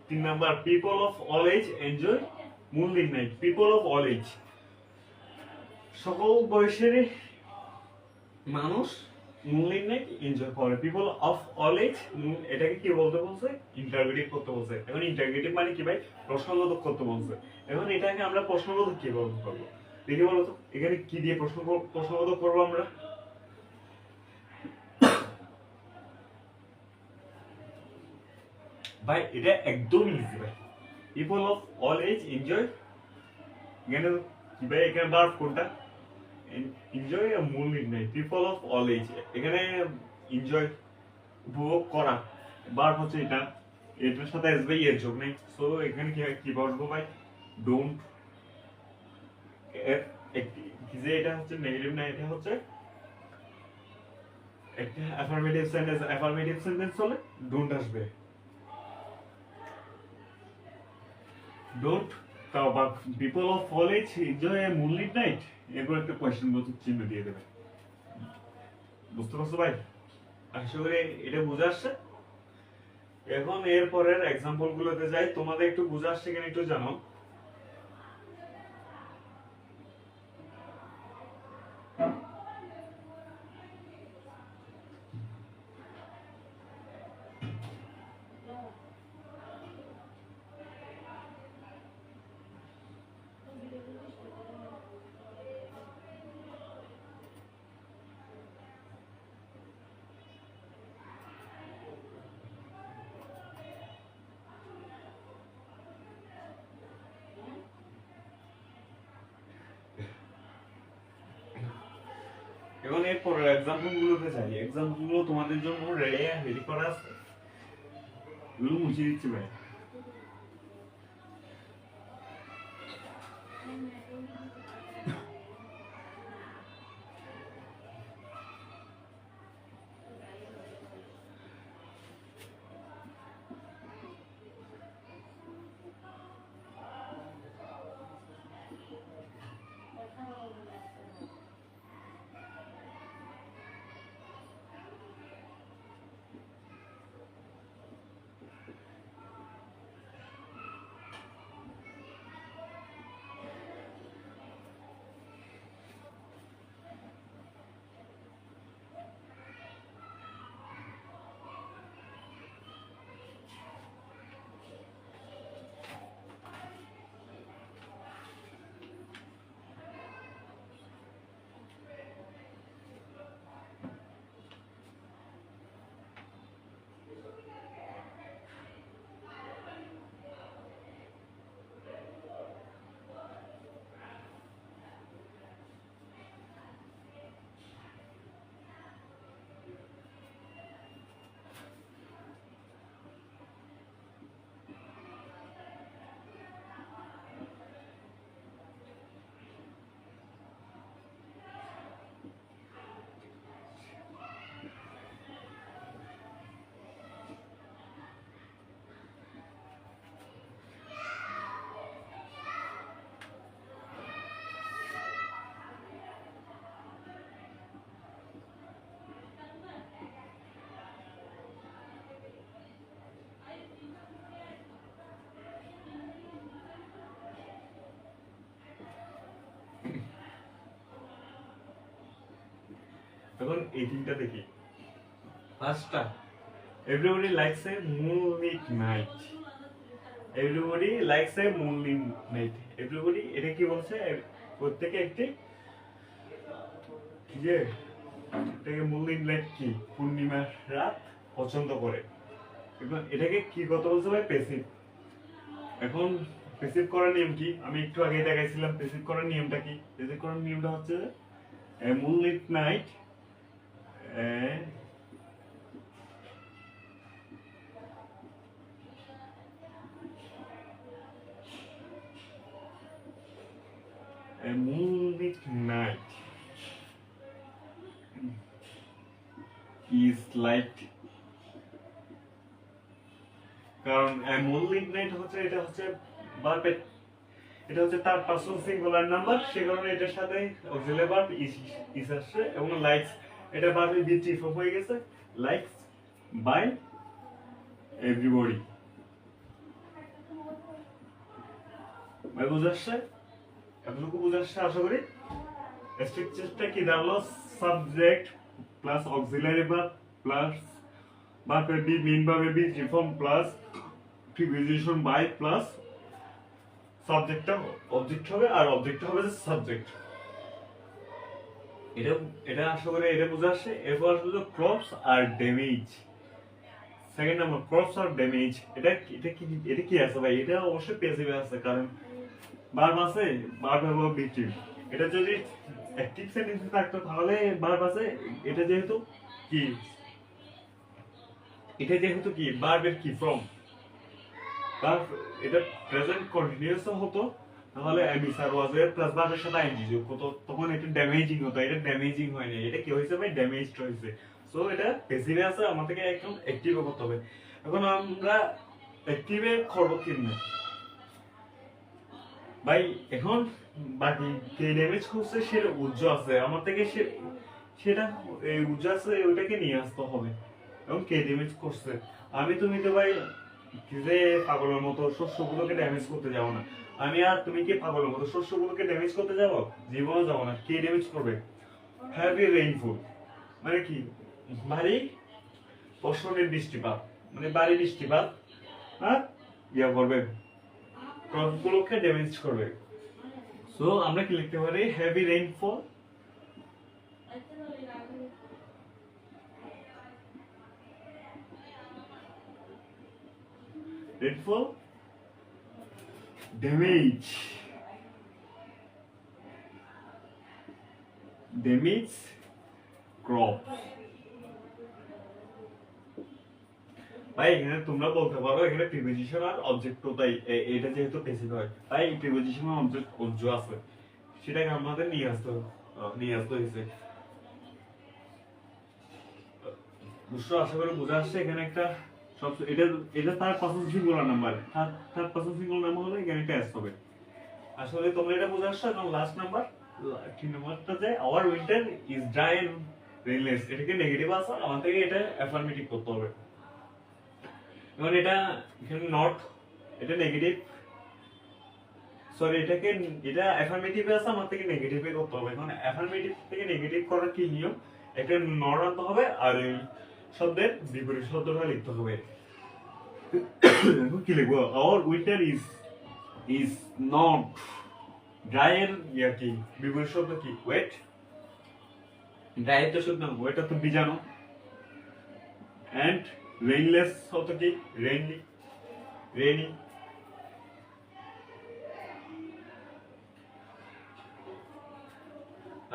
3 number, people of all age enjoy moonlight night. People of all age, সকল বয়সের মানুষ মুনলাইট নাইট এনজয় করে। পিপল অফ অল এজ, এটাকে কি বলতে বলছে? ইন্টারগ্রেটিভ করতে বলছে। এখন ইন্টারগ্রেটিভ মানে কি ভাই? প্রশ্নবোধক করতে বলছে। এখন এটাকে আমরা প্রশ্নবোধক কিভাবে করবো দেখি বলো তো। এখানে কি দিয়ে প্রশ্নবোধক করবো আমরা? ভাই এটা একদম ইজি ভাই। People of all age enjoy, এখানে কি ভাই? এখানে ভার্ব কোনটা? Enjoy moonlight night. People of all age, এখানে এনজয় উপভোগ করা, ভার্ব হচ্ছে এটা, এটার সাথে এস ভাই এর যোগ নেই। সো এখানে কি বলবো ভাই? ডোন্ট। যে এটা হচ্ছে নেগেটিভ না, এটা হচ্ছে একটা অ্যাফার্মেটিভ সেন্টেন্স। অ্যাফার্মেটিভ সেন্টেন্স হলে ডোন্ট আসবে। Don't people of all age enjoy a moonlight night, এরপর একটা কোয়েশ্চেন চিহ্ন দিয়ে দেবে। বুঝতে পারছো ভাই? আশা করি এটা বুঝে আসছে। এখন এরপরের এক্সাম্পল গুলোতে যাই, তোমাদের একটু বুঝে আসছে কিনা একটু জানো। এখন এরপরের এক্সাম্পল গুলোতে যাই। এক্সাম্পল গুলো তোমাদের জন্য রেডি করা আছে, এগুলো মুছে দিচ্ছি ভাই। এখন এই তিনটা দেখি। ফার্স্টটা, everybody likes a moonlit night. Everybody likes a moonlit night. Everybody এটা কি বলছে? প্রত্যেকে একটি যে এটাকে মুনলিট নাইট কি পূর্ণিমার রাত পছন্দ করে। এখন এটাকে কি কথা বলছে ভাই? প্যাসিভ। এখন প্যাসিভ করার নিয়ম কি? আমি একটু আগে দেখাইছিলাম প্যাসিভ করার নিয়মটা কি। প্যাসিভ করার নিয়মটা হচ্ছে moonlit night a moonlit night is like, কারণ moonlit night হচ্ছে এটা হচ্ছে ভার্বের, এটা হচ্ছে তার পার্সন সিঙ্গুলার নাম্বার, সে কারণে এটার সাথে অক্সিলারি ভার্ব ইস আসছে এবং লাইকস এটা ভার্বের বিটি ফর্ম হয়ে গেছে, লাইকস বাই এভরিবডি। ভাই বুঝাচ্ছে? এতটুকু বুঝাচ্ছে আশা করি। স্ট্রাকচারটা কি দাঁড়ালো? Subject plus auxiliary verb plus ভার্বের বি মেইন ভার্বের V form plus preposition by plus সাবজেক্টটা অবজেক্ট হবে আর অবজেক্ট হবে যে সাবজেক্ট। এটা আশা করি এটা বুঝে আসছে। এরপর আসলে crops are damage. Second number crops are damage. এটা কি আছে ভাই? এটা অবশ্যই প্যাসিভে আছে, কারণ ভার্ব আছে, ভার্ব হবে বিটি। এটা যদি অ্যাক্টিভ সেন্টেন্সে থাকতো তাহলে ভার্ব আছে। এটা যেহেতু কি, এটা যেহেতু কি ভার্বের কি ফর্ম, ভার্ব এটা প্রেজেন্ট কন্টিনিউয়াস হতো তাহলে এমই স্যার ওয়াজ এর প্লাস ভার্বের সাথে আইএনজি যোগ হতো, তখন এটা ড্যামেজিং হতো। এটা ড্যামেজিং হয়নি, এটা কি হয়েছে ভাই? ড্যামেজড হয়েছে। সো এটা প্যাসিভে আছে, আমাদেরকে একদম অ্যাক্টিভে করতে হবে। এখন আমরা অ্যাক্টিভে করব কেমনে ভাই? এখন বাকি কে ড্যামেজ করছে সেটা উজ্জ আছে আমার থেকে, সেটা এই উজ্জ আছে ওইটাকে নিয়ে আসতে হবে। এবং কে ড্যামেজ করছে? আমি তুমি তো ভাই যে পাগলের মতো শস্যগুলোকে ড্যামেজ করতে যাবো না। আমি আর তুমি কি পাগলের মতো শস্যগুলোকে ড্যামেজ করতে যাবো? জীবনও যাবো না। কে ড্যামেজ করবে? হ্যাভি রেইনফল মানে কি? ভারী বর্ষণের বৃষ্টিপাত, মানে ভারী বৃষ্টিপাত আর ইয়া করবে, ক্রপগুলোকে ড্যামেজ করবে। সো আমরা কি লিখতে পারি? Heavy rainfall rainfall damage crop। ভাই এখানে তোমরা বলতে পারো এখানে প্রিপোজিশন আর অবজেক্ট, তাই এটা যেহেতু প্যাসিভ হয় তাই প্রিপোজিশন আর অবজেক্ট উজ্জ আছে, সেটাকে আমাদের নিয়ে আসতে হয়েছে। বুঝছো? আশা করি বোঝা আসছে। এখানে একটা সব এটা তার পার্সন সিঙ্গুলার নাম্বার, তার পার্সন সিঙ্গুলার নাম্বার হলে এখানে একটা এস হবে। আসলে তোমরা এটা বোঝা আসছে। এখন লাস্ট নাম্বার তিন নম্বরটা যে our winter is dry and rainless, এটাকে নেগেটিভ আছে, আমার থেকে এটা অ্যাফার্মেটিভ করতে হবে। এখন এটা এখানে নট, এটা নেগেটিভ, সরি এটাকে, এটা অ্যাফার্মেটিভ আছে, আমার থেকে নেগেটিভে করতে হবে। এখন অ্যাফার্মেটিভ থেকে নেগেটিভ করার কি নিয়ম, একটা নট আনতে হবে আর এই শব্দের বিপরীত শব্দটা লিখতে হবে। এখন কি লিখবো, our winter is not dry এর ইয়া কি বিপরীত শব্দ কি, ওয়েট। ড্রাই তো শুকনো, ওয়েট তো ভিজানো, এন্ড রেইনলেস শব্দ কি, রেইনি।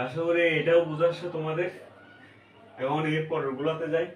আশা করি এটাও বুঝাচ্ছে তোমাদের। এখন এর পরের গুলাতে যাই।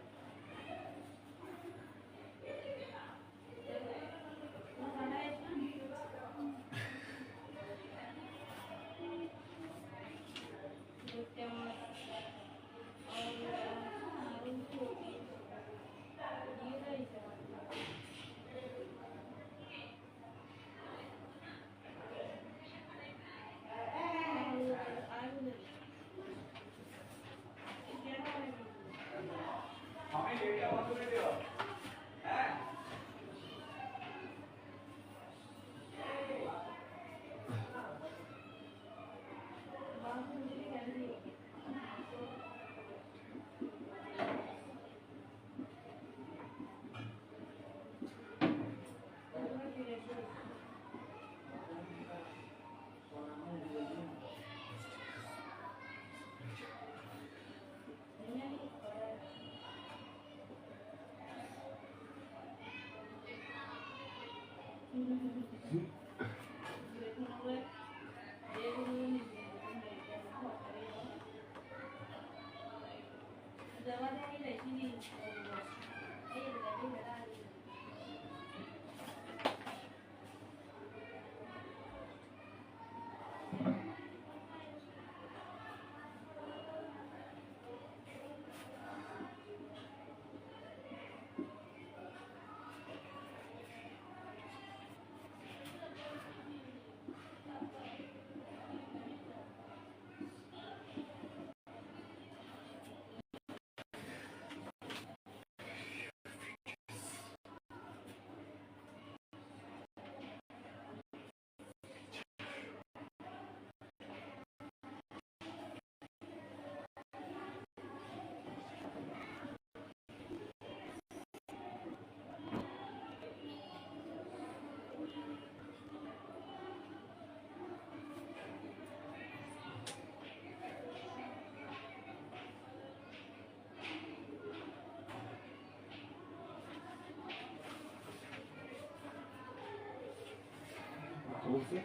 বলছি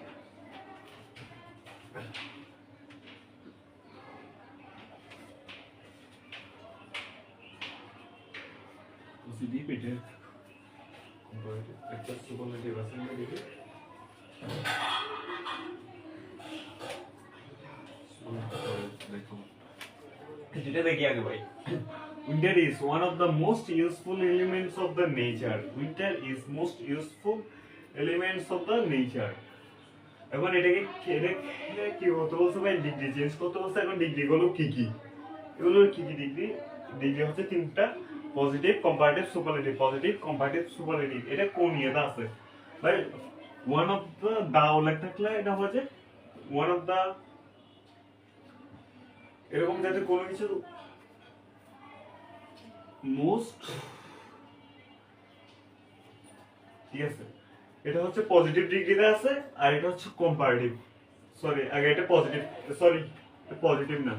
deep it is comparative একটা superlative আছে না দেখি দেখো যেটা দেখি আগে ভাই winter is one of the most useful elements of the nature winter is most useful elements of the nature এখন এটাকে কি হতে বলছে ভাই ডিগ্রি চেঞ্জ করতে বলছে এখন ডিগ্রি গুলো কি কি এগুলোর কি কি ডিগ্রি ডিগ্রি হচ্ছে তিনটা positive comparative superlative positive comparative superlative এটা কোন ইয়েতে আছে ভাই ওয়ান অফ দা উল্লেখ থাকলে এটা হচ্ছে ওয়ান অফ দা এরকম যাতে কোনো কিছু মোস্ট ঠিক আছে এটা হচ্ছে পজিটিভ ডিগ্রিতে আছে আর এটা হচ্ছে কম্পারেটিভ সরি আগে এটা পজিটিভ সরি পজিটিভ না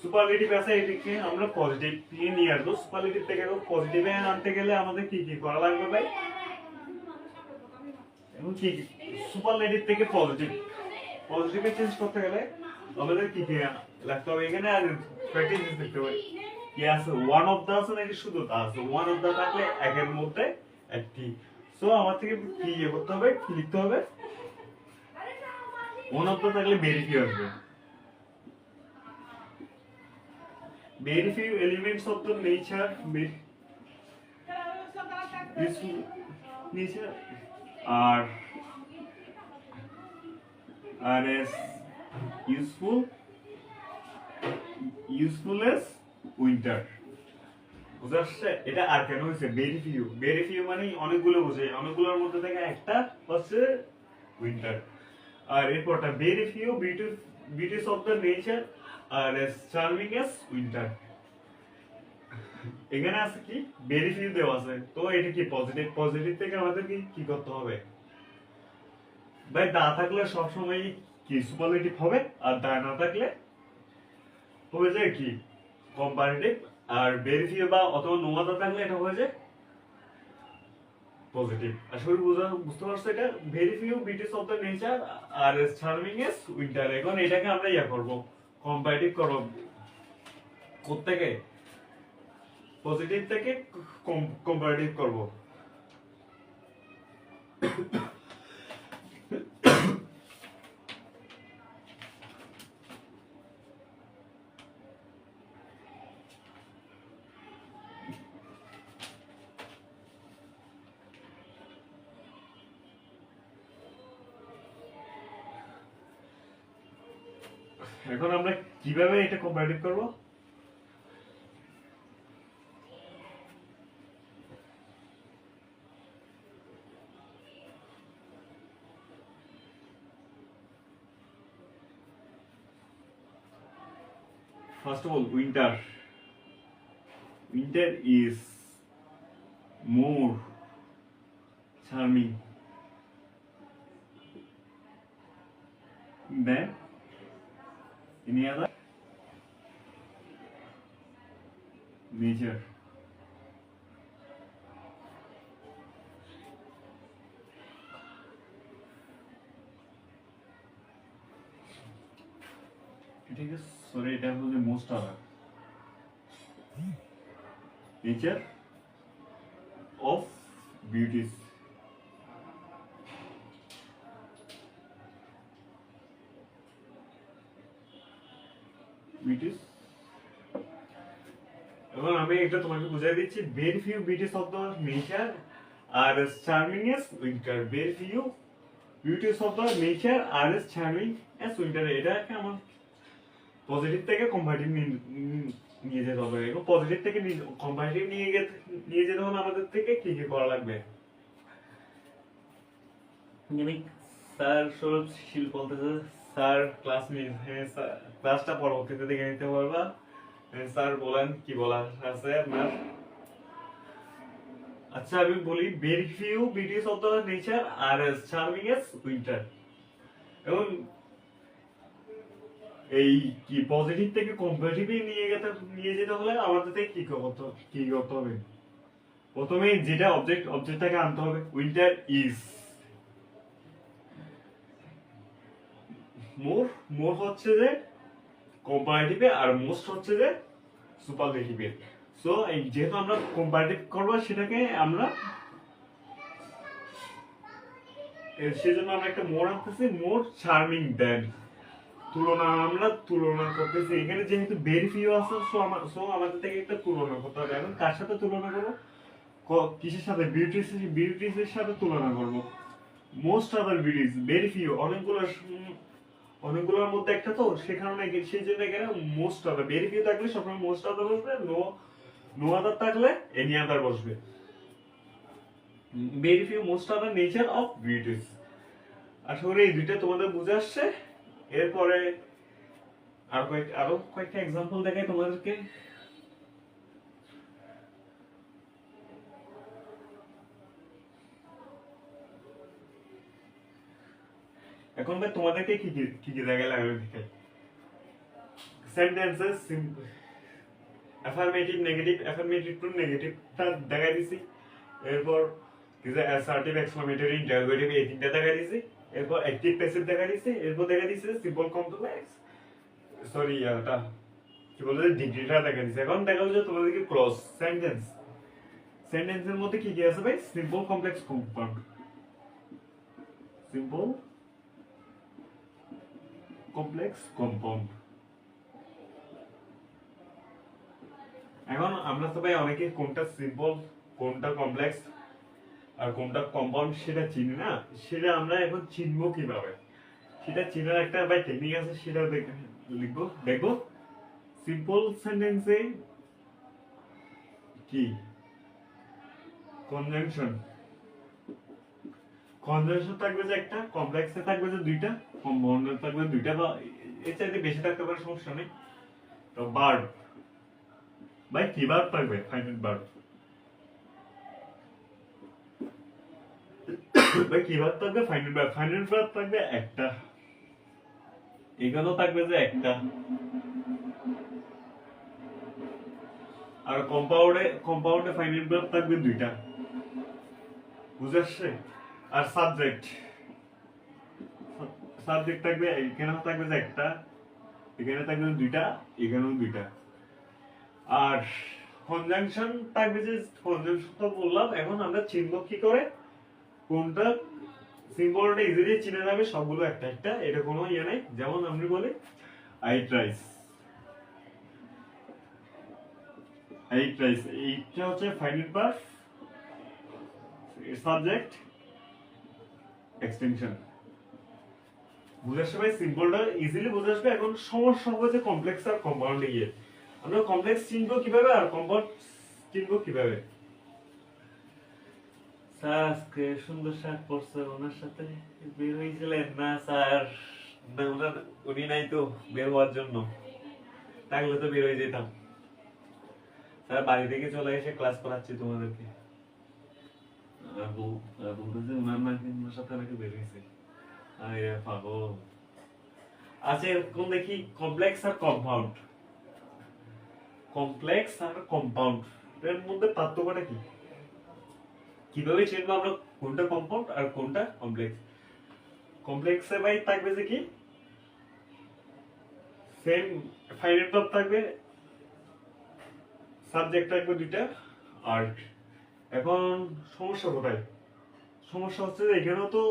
সুপারলেটিভ আছে এদিকে আমরা পজিটিভ নিয়ে আসবো সুপারলেটিভ থেকে পজিটিভে আনতে গেলে আমাদের কি কি করা লাগবে ভাই এবং কি সুপারলেটিভ থেকে পজিটিভে চেঞ্জ করতে গেলে আমাদের কি কি লাগতে হবে এখানে আর প্র্যাকটিস দেখতে হবে কি আছে ওয়ান অফ দা আছে নাকি শুধু দা আছে ওয়ান অফ দা থাকলে একের মধ্যে একটি সো আমার থেকে কি করতে হবে কি লিখতে হবে ওয়ান অফ দা থাকলে ভেরি ফিউ আসবে very few elements of the nature nature are are as useful useful as winter. বুঝা আসছে? এটা আর কেন হয়েছে ভেরি ফিউ মানে অনেকগুলো বোঝায়, অনেকগুলোর মধ্যে থেকে একটা হচ্ছে উইন্টার। আর এরপরটা very few beauties of the nature are as charming as winter. এখানে আছে কি ভেরি ফিউ দেওয়া আছে, তো এটা কি পজিটিভ থেকে আমাদের কি করতে হবে ভাই? দা থাকলে সবসময় কি সুপারলেটিভ হবে, আর দা না থাকলে হয়ে যায় কি কম্পারেটিভ। আর ভেরি ফিউ বা অথবা নো আদার থাকলে এটা হয়ে যায় পজিটিভ। আসলে বুঝতে পারছো? এটা very few beauties of the nature are charming as winter. এখন এটাকে আমরা করব কম্পারেটিভ করব কোত্থেকে? পজিটিভ থেকে কম্পারেটিভ করব। এখন আমরা কিভাবে এটা কম্পারেটিভ করব? First of all, winter is more charming than any other nature. ঠিক আছে, সরি, এটা হচ্ছে most other nature of beauties. Beauties. এখন আমি এটা তোমাকে বুঝাই দিচ্ছি। Very few beauties of the nature are charming as winter. Very few beauties of the nature are charming as winter. এটাকে আমার পজিটিভ থেকে কম্পারেটিভ নিয়ে যেতে হবে। এবং পজিটিভ থেকে কম্পারেটিভ নিয়ে যেতে হলে আমাদের থেকে কি কি করা লাগবে? স্যার সৌরভ শীল বলতেছে স্যার ক্লাস ক্লাসটা পরবর্তীতে দেখে নিতে পারবা। স্যার বলেন কি বলার আছে আপনার? আচ্ছা আমি বলি, very few beauties of the nature are charming as winter. এবং এই কি পজিটিভ থেকে কম্পারেটিভ নিয়ে যেতে হলে আমাদের থেকে কি করতে হবে? প্রথমে যেটা অবজেক্টটাকে আনতে হবে। উইন্টার ইজ মোর হচ্ছে যে কম্পারেটিভে, আর মোস্ট হচ্ছে যে সুপারলেটিভে। সো যেহেতু আমরা কম্পারেটিভ করবো সেটাকে আমরা সেজন্য আমরা একটা মোর আনতেছি। মোর চার্মিং দেন আমরা তুলনা করতেছি। এখানে যেহেতু ভেরি ফিউ আছে, সো আমাদের থেকে একটা তুলনা করতে হবে। এখন কার সাথে তুলনা করবো? কিসের সাথে? বিউটিসের সাথে তুলনা করবো। Most other beauties, very few অনেকগুলোর মধ্যে একটা, তো সেই কারণে সেই জন্য এখানে মোস্ট আদার। ভেরি ফিউ থাকলে সবসময় মোস্ট আদার বসবে, নো আদার থাকলে এনি আদার বসবে। Very few most other nature of beauties. আশা করি এই দুইটা তোমাদের বুঝে আসছে। এরপরে আরো কয়েকটা এক্সাম্পল দেখাই তোমাদেরকে। এখন ভাই তোমাদেরকে কি কি দেখাইলে আমি দেখাই। সেন্টেন্সেস অ্যাফার্মেটিভ টু নেগেটিভটা দেখাই দিছি। এরপর অ্যাসার্টিভ এক্সক্লেমেটরি ইন্টারোগেটিভ এই তিনটা দেখাই দিছি। এরপর অ্যাক্টিভ প্যাসিভ দেখাই দিছি। এরপর দেখাই দিছি সিম্পল কমপ্লেক্স, সরি এটা কি বলে ডিগ্রিটা দেখাই দিছি। এখন দেখাবো যে তোমাদেরকে ক্লজ সেন্টেন্সের মধ্যে কি কি আছে ভাই? Simple complex compound, simple complex compound. এখন আমরা সবাই অনেকে কোনটা সিম্পল, কোনটা কমপ্লেক্স আর কোনটা কম্পাউন্ড সেটা চিনি না। সেটা আমরা এখন চিনবো কিভাবে? সেটা চেনার একটা ভাই টেকনিক আছে, সেটা লিখবো দেখবো। সিম্পল সেন্টেন্সে কি কনজাংশন, কনজাংশন থাকবে যে একটা, কমপ্লেক্সে থাকবে যে দুইটা, কম্পাউন্ডে থাকবে দুইটা, বা এর চাইতে বেশি থাকতে পারে, সমস্যা নেই। তো ভার্ব, ভাই কি ভার্ব থাকবে? Finite verb. ভাই কি ভার্ব থাকবে? Finite verb. ফাইনাইট ভার্ব থাকবে একটা, এখানেও থাকবে যে একটা, আর কম্পাউন্ডে ফাইনাইট ভার্ব থাকবে দুইটা, বুঝে আসছে? আর সাবজেক্ট থাকবে, এখানেও থাকবে যে একটা, এখানে থাকবে দুইটা, এখানেও দুইটা। আর কনজাংশন থাকবে যে, কনজাংশন তো বললাম, এখন আমরা চিনবো কি করে, কোনটা সিম্বলটা ইজিলি চিনে যাবে, সবগুলো একটা একটা, এটা কোনো ইয়ে নাই। যেমন আমি বলি আই ট্রাইস, এইটা হচ্ছে ফাইনাইট ভার্ব, সাবজেক্ট, এক্সটেনশন। বুঝে আসবে ভাই, সিম্বলটা ইজিলি বুঝে আসবে। এখন সমস্যা হবে যে কমপ্লেক্স আর কম্পাউন্ডে গিয়ে আমরা কমপ্লেক্স চিনবো কিভাবে আর কম্পাউন্ড চিনবো কিভাবে। স্যার আজকে সুন্দর শাক পড়ছে, ওনার সাথে বের হয়েছিলেন না স্যার? উনি নাই তো বের হওয়ার জন্য, থাকলে তো বের হয়ে যেতাম। স্যার বাড়ি থেকে চলে এসে ক্লাস করাচ্ছি তোমাদেরকে। বলতেছে ওনার নাকি ওনার সাথে নাকি বের হয়েছে। আরে পাগল। আচ্ছা এরকম দেখি কমপ্লেক্স আর কম্পাউন্ড, কমপ্লেক্স আর কম্পাউন্ড এর মধ্যে পার্থক্যটা কি, কিভাবে চিনবো আমরা কোনটা কম্পাউন্ড আর কোনটা কমপ্লেক্স? কমপ্লেক্সে ভাই থাকবে যে কি, সেম ফাইনাইট ভার্ব থাকবে, সাবজেক্ট থাকবে দুইটা। আর এখন সমস্যা কোথায়? সমস্যা হচ্ছে যে এখানেও তো,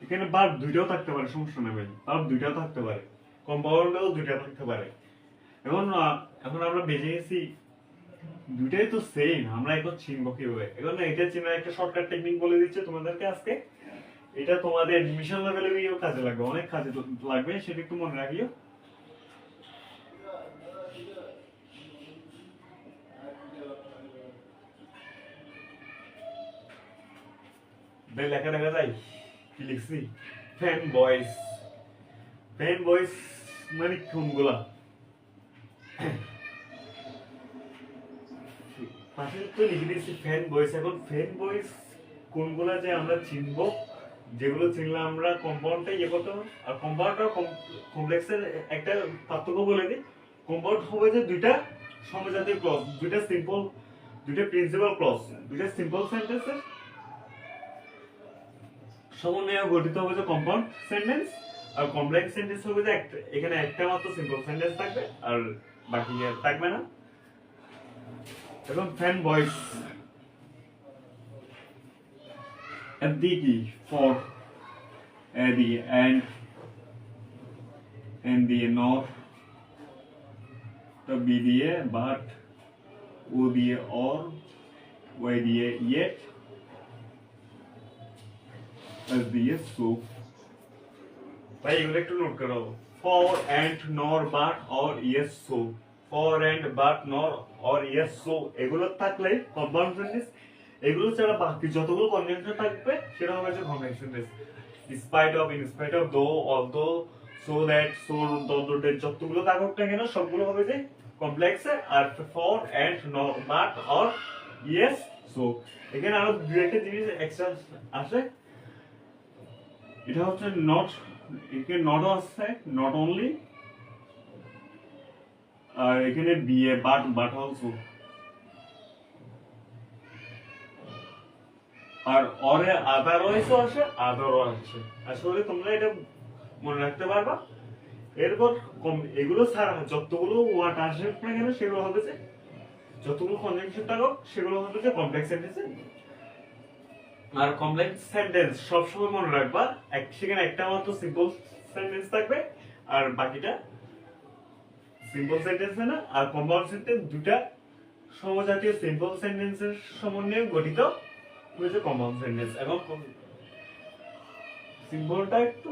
এখানে ভার্ব দুইটাও থাকতে পারে, সমস্যা নেই ভাই, ভার্ব দুইটাও থাকতে পারে, কম্পাউন্ডেও দুইটা থাকতে পারে। এখন আমরা বেঁচে গেছি, দুইটাই তো সেম, আমরা এখন চিনবো কিভাবে? এখন এটা চেনার একটা শর্টকাট টেকনিক বলে দিচ্ছে তোমাদেরকে আজকে। এটা তোমাদের এডমিশন লেভেলে গিয়েও কাজে লাগবে, অনেক কাজে লাগবে, সেটা একটু মনে রাখিও। লেখা দেখা যায় কি লিখছি, ফ্যান বয়েস। ফ্যান বয়েস মানে কোনগুলা? পাশে তো লিখে দিয়েছি ফ্যান বয়েস। এখন ফ্যান বয়েস কোনগুলা যে আমরা চিনবো, যেগুলো চিনলে আমরা কম্পাউন্ডটা ইয়ে করতে হবে। আর কম্পাউন্ড আর কমপ্লেক্সের একটা পার্থক্য বলে দিই, কম্পাউন্ড হবে যে দুইটা সমজাতীয় ক্লজ, দুইটা সিম্পল, দুইটা প্রিন্সিপাল ক্লজ, দুইটা সিম্পল সেন্টেন্সের সমন্বয়ে গঠিত হবে যে কম্পাউন্ড সেন্টেন্স। আর কমপ্লেক্স সেন্টেন্স হবে যে একটা, এখানে একটা মাত্র সিম্পল সেন্টেন্স থাকবে আর বাকি থাকবে না। এখন ফ্যান ভয়েস এফ দি কি ফর, এ দিয়ে এন্ড, এন দিয়ে নট, তো বি দিয়ে বাট, ও দিয়ে অর, ওয়াই দিয়ে ইয়েট, এস দিয়ে সো। ভাই এগুলো একটু নোট করো, for and nor but or yes so, for and but nor or yes so, এগুলো থাকলে কম্পাউন্ড সেন্টেন্স। এগুলো ছাড়া বাকি যতগুলো কনজাংশন থাকবে সেটা হবে যে complex sentence. Spite of, in spite of, though, although, so that, so that, যতগুলো থাকুক না কেন সবগুলো হবে যে কমপ্লেক্স। আর for and nor but or yes so, এখানে আরো দুই একটা জিনিস এক্সট্রা আসে। এটা হচ্ছে নট, এখানে নটও আছে, নট অনলি, আর এখানে বিয়ে বাট অলসো। আর অরে আদারওয়াইজও আসে, আদারও আসে। আসলে তোমরা এটা মনে রাখতে পারবা। এরপর এগুলো ছাড়া যতগুলো ওয়ার্ড আসে না কেন সেগুলো হবে যে, যতগুলো কনজাংশন থাকুক সেগুলো হবে যে কমপ্লেক্স সেন্টেন্সে। আর কমপ্লেক্স সেন্টেন্স সবসময় মনে রাখবা, সেখানে একটা মাত্র সিম্পল সেন্টেন্স থাকবে আর বাকিটা সিম্পল সেন্টেন্স না। আর কম্পাউন্ড সেন্টেন্স দুটা সমজাতীয় সিম্পল সেন্টেন্সের সমন্বয়ে গঠিত হয়েছে কম্পাউন্ড সেন্টেন্স। এবং সিম্বলটা একটু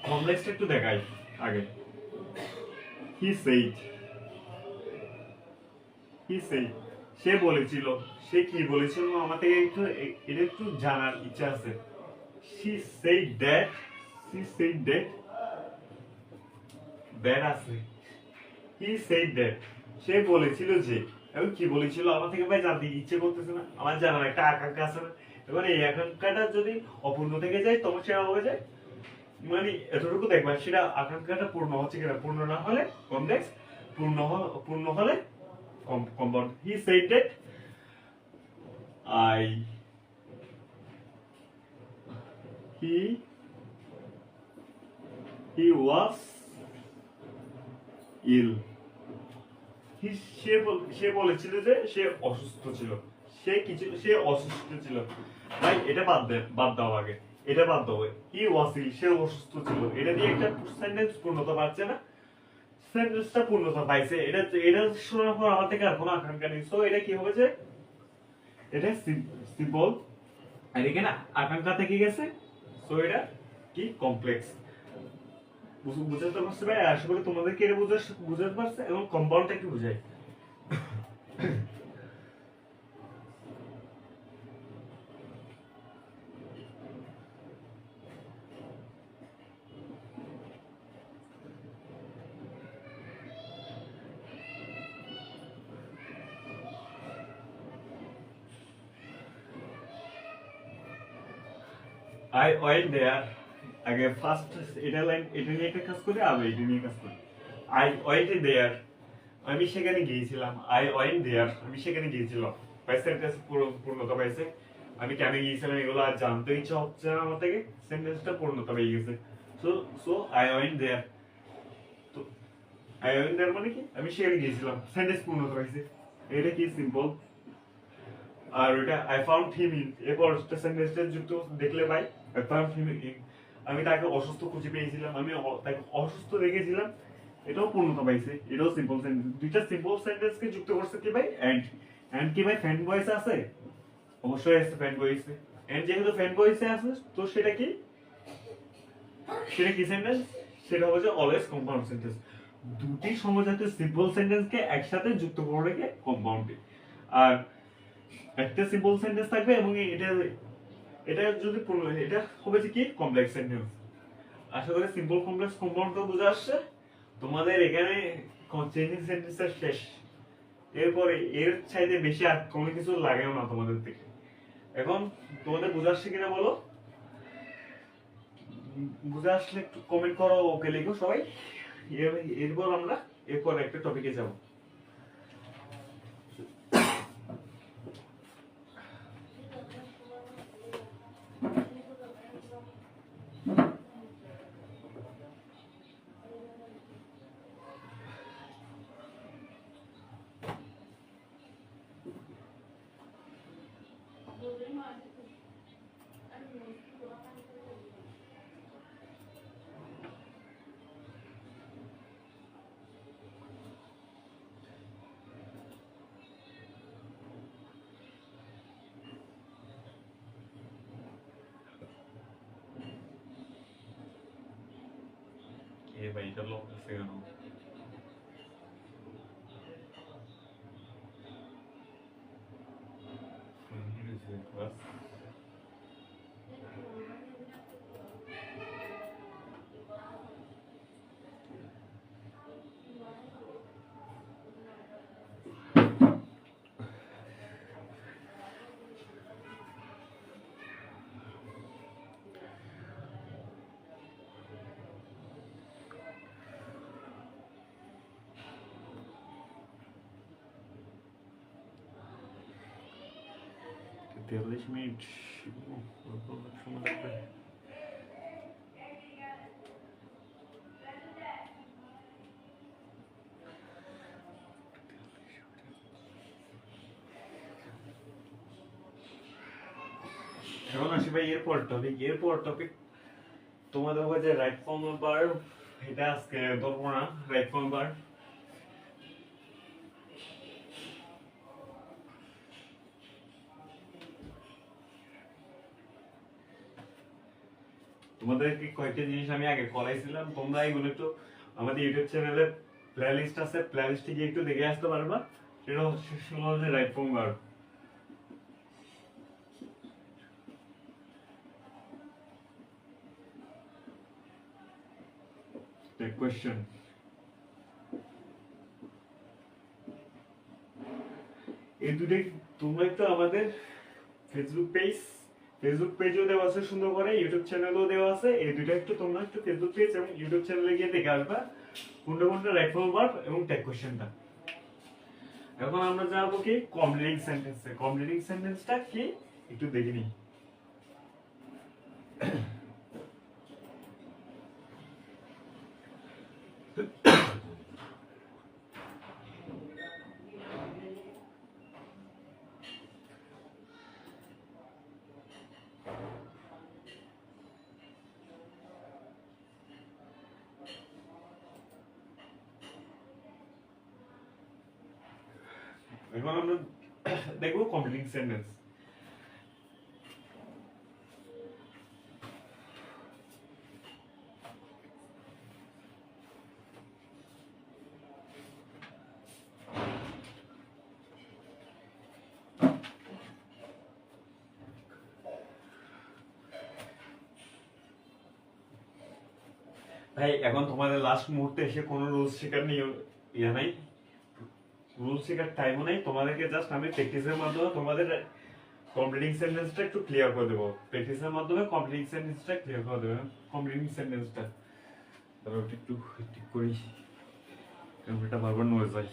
কমপ্লেক্সটা একটু দেখাই আগে। হি সেইড, হি সেইড, সে বলেছিল, সে কি বলেছিল আমার থেকে একটু এটা একটু জানার ইচ্ছা আছে। she said that, she said that, that আছে, he said that, সে বলেছিল যে, এবং কি বলেছিল আমার থেকে ভাই জানতে ইচ্ছে করতেছে না, আমার জানার একটা আকাঙ্ক্ষা আছে না। এবার এই আকাঙ্ক্ষাটা যদি অপূর্ণ থেকে যায় তখন সেটা হয়ে যায়, মানে এতটুকু দেখবা সেটা আকাঙ্ক্ষাটা পূর্ণ হচ্ছে কিনা, পূর্ণ না হলে কমপ্লেক্স, পূর্ণ হলে compound. He said that I, he was ill, সে বলেছিল যে সে অসুস্থ ছিল, সে অসুস্থ ছিল। ভাই এটা বাদ দাও আগে, এটা বাদ দাও। হি ওয়াজ ইল, সে অসুস্থ ছিল, এটা দিয়ে একটা সেন্টেন্স পূর্ণতা পাচ্ছে না, সেন্টেন্সটা পূর্ণতা পাইছে। এটা শোনার পর আমার থেকে আর কোনো আকাঙ্ক্ষা নেই। সো এটা কি হবে যে এটা সিম্পল, আর এখানে আকাঙ্ক্ষা থেকে গেছে। সো এটা কি কমপ্লেক্স। বুঝাতে পারছে ভাই? আশা করি তোমাদেরকে এটা বুঝাতে পারছে। এবং কম্পাউন্ডটা কি বুঝায়? I went there, আগে ফার্স্ট এটা লাইন, এটা নিয়ে একটা কাজ করি, আবার এটা নিয়ে কাজ করি। I went there, আমি সেখানে গিয়েছিলাম। I went there, আমি সেখানে গিয়েছিলাম। ভাই সেন্টেন্স পূর্ণতা পাইছে। আমি কেন গিয়েছিলাম এগুলো আর জানতে ইচ্ছা হচ্ছে না আমার থেকে, সেন্টেন্সটা পূর্ণতা পেয়ে গেছে। So so I went there, তো I went there মানে কি আমি সেখানে গিয়েছিলাম, সেন্টেন্স পূর্ণতা পাইছে। এটা কি সিম্পল। আর ওটা আই ফাউন্ড হিম ইন, এরপর সেন্টেন্সটা যুক্ত দেখলে ভাই আই ফাউন্ড হিম ইন, আমি তাকে অসুস্থ খুঁজে পেয়েছিলাম, আমি তাকে অসুস্থ দেখেছিলাম, এটাও পূর্ণতা পাইছে। এটাও সিম্পল সেন্টেন্স। দুইটা সিম্পল সেন্টেন্সকে যুক্ত করছে কি ভাই এন্ড কি ভাই ফ্যান ভয়েস আছে, অবশ্যই আছে ফ্যান ভয়েসে। এন্ড যেহেতু ফ্যান ভয়েসে আছে তো সেটা কি সেন্টেন্স, সেটা হচ্ছে অলওয়েজ কম্পাউন্ড সেন্টেন্স। দুটি সমজাতীয় সিম্পল সেন্টেন্সকে একসাথে যুক্ত করে রেখে কম্পাউন্ডে। আর একটা সিম্পল সেন্টেন্স থাকবে এবং এটা এটা যদি এটা হবে যে কি কমপ্লেক্স সেন্টেন্স। আশা করি সিম্পল কমপ্লেক্স কম্পাউন্ড তো বুঝে আসছে তোমাদের। এখানে চেঞ্জিং সেন্টেন্সের শেষ। এরপরে এর চাইতে বেশি আর কোনো কিছু লাগেও না তোমাদের থেকে। এখন তোমাদের বুঝে আসছে কিনা বলো? বুঝে আসলে একটু কমেন্ট করো, ওকে লিখো সবাই। এরপর আমরা এরপর একটা টপিকে যাব। ভাই এটা লক আছে কেন? তেতাল্লিশ মিনিট সময় লাগবে। এখন আসি ভাই এরপর টপিক তোমাদের হবে যে রাইট ফর্ম বার। এটা আজকে ধরবো না রাইট ফর্ম বার। তোমাদেরকে কয়েকটা জিনিস আমি আগে করাইছিলাম, তোমরা এগুলো একটু আমাদের ইউটিউব চ্যানেলে প্লেলিস্ট আছে, প্লেলিস্টে গিয়ে একটু দেখে আসতে পারবা। সেটা হচ্ছে রাইট ফর্ম ভার্ব। কোয়েশ্চেন, এই দুটোই তোমরা একটু আমাদের ফেসবুক পেজেও দেওয়া আছে সুন্দর করে, ইউটিউব চ্যানেলেও দেওয়া আছে। এই দুটো একটু তোমরা একটু ফেসবুক পেজ এবং ইউটিউব চ্যানেলে গিয়ে দেখে আসবা কোনটা কোনটা রাইট ফর্ম ভার্ব এবং ট্যাগ কোশ্চেনটা। এখন আমরা যাবো কি কমপ্লিটিং সেন্টেন্সে। কমপ্লিটিং সেন্টেন্সটা কি একটু দেখে নিই। এখন আমরা দেখবো কমপ্লিটিং সেন্টেন্স। ভাই এখন তোমাদের লাস্ট মুহূর্তে এসে কোনো রুলস শেখার ইয়ে নাই, রুলস শেখার টাইমও নাই। তোমাদেরকে জাস্ট আমি প্র্যাকটিসের মাধ্যমে তোমাদের কমপ্লিটিং সেন্টেন্সটা একটু ক্লিয়ার করে দেবো। প্র্যাকটিসের মাধ্যমে কমপ্লিটিং সেন্টেন্সটা ক্লিয়ার করে দেবো। কমপ্লিটিং সেন্টেন্সটা তারপর একটু ঠিক করি, এটা বারবার নয়ে যায়।